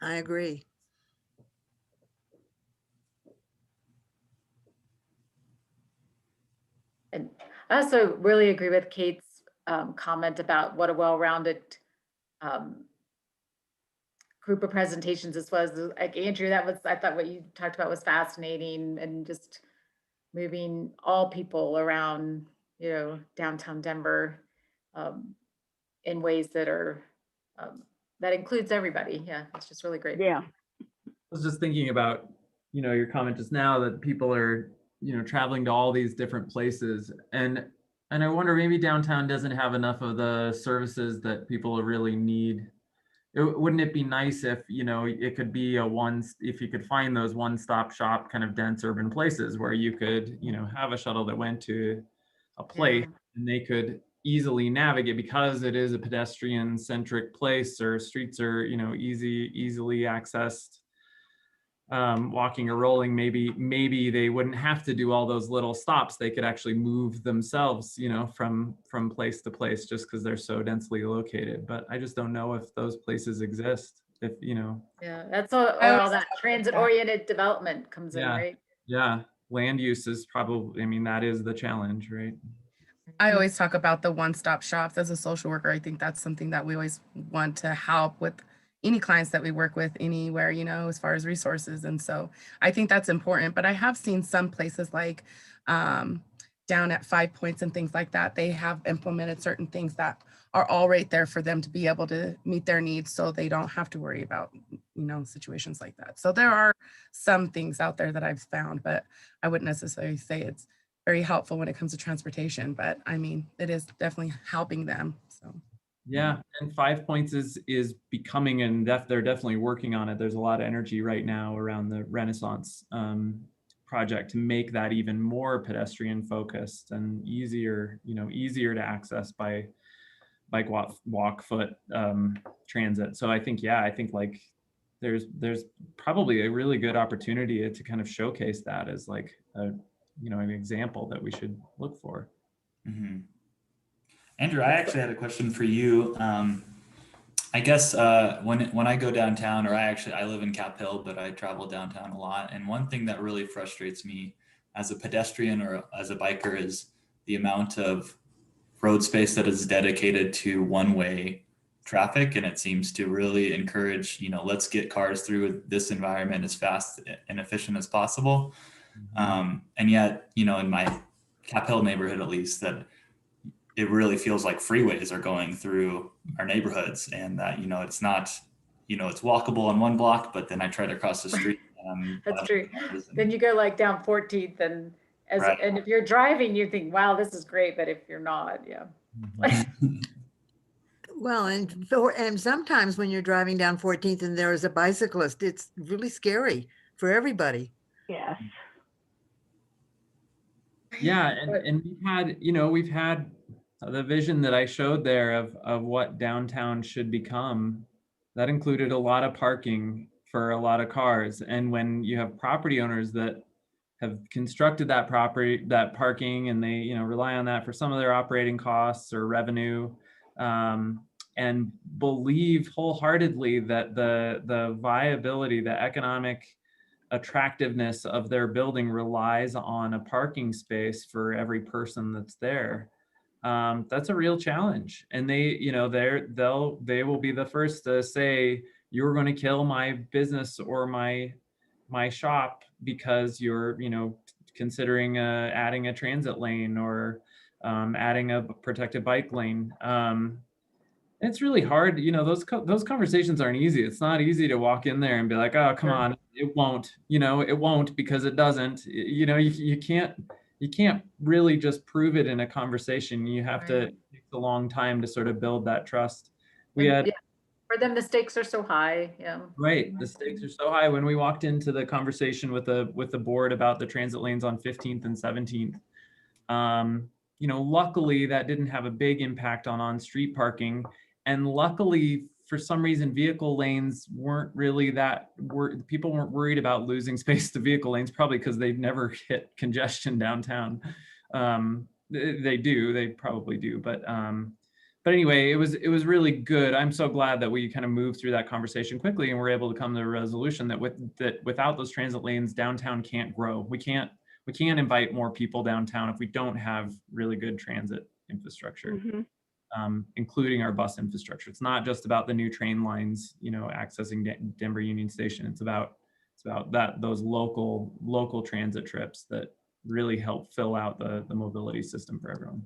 I agree. And I also really agree with Kate's comment about what a well-rounded group of presentations this was. Like Andrew, I thought what you talked about was fascinating, and just moving all people around, downtown Denver in ways that are, that includes everybody. Yeah, it's just really great. Yeah. I was just thinking about, your comment just now that people are, traveling to all these different places. And I wonder, maybe downtown doesn't have enough of the services that people really need. Wouldn't it be nice if, it could be if you could find those one-stop shop kind of dense urban places where you could, have a shuttle that went to a place and they could easily navigate, because it is a pedestrian centric place, or streets are, easily accessed. Walking or rolling, maybe they wouldn't have to do all those little stops. They could actually move themselves, from place to place, just because they're so densely located. But I just don't know if those places exist. If Yeah, that's all that transit-oriented development comes in, right? Yeah, land use is probably, that is the challenge, right? I always talk about the one-stop shops. As a social worker, I think that's something that we always want to help with any clients that we work with anywhere, as far as resources. And so I think that's important. But I have seen some places like down at 5 Points and things like that, they have implemented certain things that are all right there for them to be able to meet their needs, so they don't have to worry about, situations like that. So there are some things out there that I've found, but I wouldn't necessarily say it's very helpful when it comes to transportation, but it is definitely helping them. So yeah, and 5 Points is becoming, and they're definitely working on it. There's a lot of energy right now around the Renaissance project to make that even more pedestrian focused and easier to access by bike, walk, foot transit. So I think like there's probably a really good opportunity to kind of showcase that as like a, you know, an example that we should look for. Mm-hmm. Andrew, I actually had a question for you. I guess when I go downtown, or I live in Cap Hill, but I travel downtown a lot. And one thing that really frustrates me as a pedestrian or as a biker is the amount of road space that is dedicated to one-way traffic. And it seems to really encourage, you know, let's get cars through this environment as fast and efficient as possible. And yet, you know, in my Cap Hill neighborhood, at least, that it really feels like freeways are going through our neighborhoods, and that, you know, it's not, you know, it's walkable on one block, but then I try to cross the street. That's true. Then you go like down 14th, and Right. and if you're driving, you think, wow, this is great. But if you're not, yeah. Well, and sometimes when you're driving down 14th and there is a bicyclist, it's really scary for everybody. Yes. Yeah, and we've had, you know, we've had the vision that I showed there of what downtown should become. That included a lot of parking for a lot of cars. And when you have property owners that have constructed that parking, and they, you know, rely on that for some of their operating costs or revenue, and believe wholeheartedly that the viability, the economic attractiveness of their building relies on a parking space for every person that's there. That's a real challenge. And they, you know, they will be the first to say, you're going to kill my business or my shop because you're, you know, considering adding a transit lane or adding a protected bike lane. It's really hard, you know, those conversations aren't easy. It's not easy to walk in there and be like, oh, come on, it won't, you know, it won't, because it doesn't. You know, you can't really just prove it in a conversation. You have to take a long time to sort of build that trust. We had, yeah, for them, the stakes are so high. Yeah. right, the stakes are so high. When we walked into the conversation with the board about the transit lanes on 15th and 17th, you know, luckily that didn't have a big impact on on-street parking. And luckily, for some reason, vehicle lanes weren't really people weren't worried about losing space to vehicle lanes, probably because they've never hit congestion downtown. They probably do. But anyway, it was really good. I'm so glad that we kind of moved through that conversation quickly and we're able to come to a resolution that without those transit lanes, downtown can't grow. We can't invite more people downtown if we don't have really good transit infrastructure. Mm-hmm. Including our bus infrastructure. It's not just about the new train lines, you know, accessing Denver Union Station. It's about those local transit trips that really help fill out the mobility system for everyone.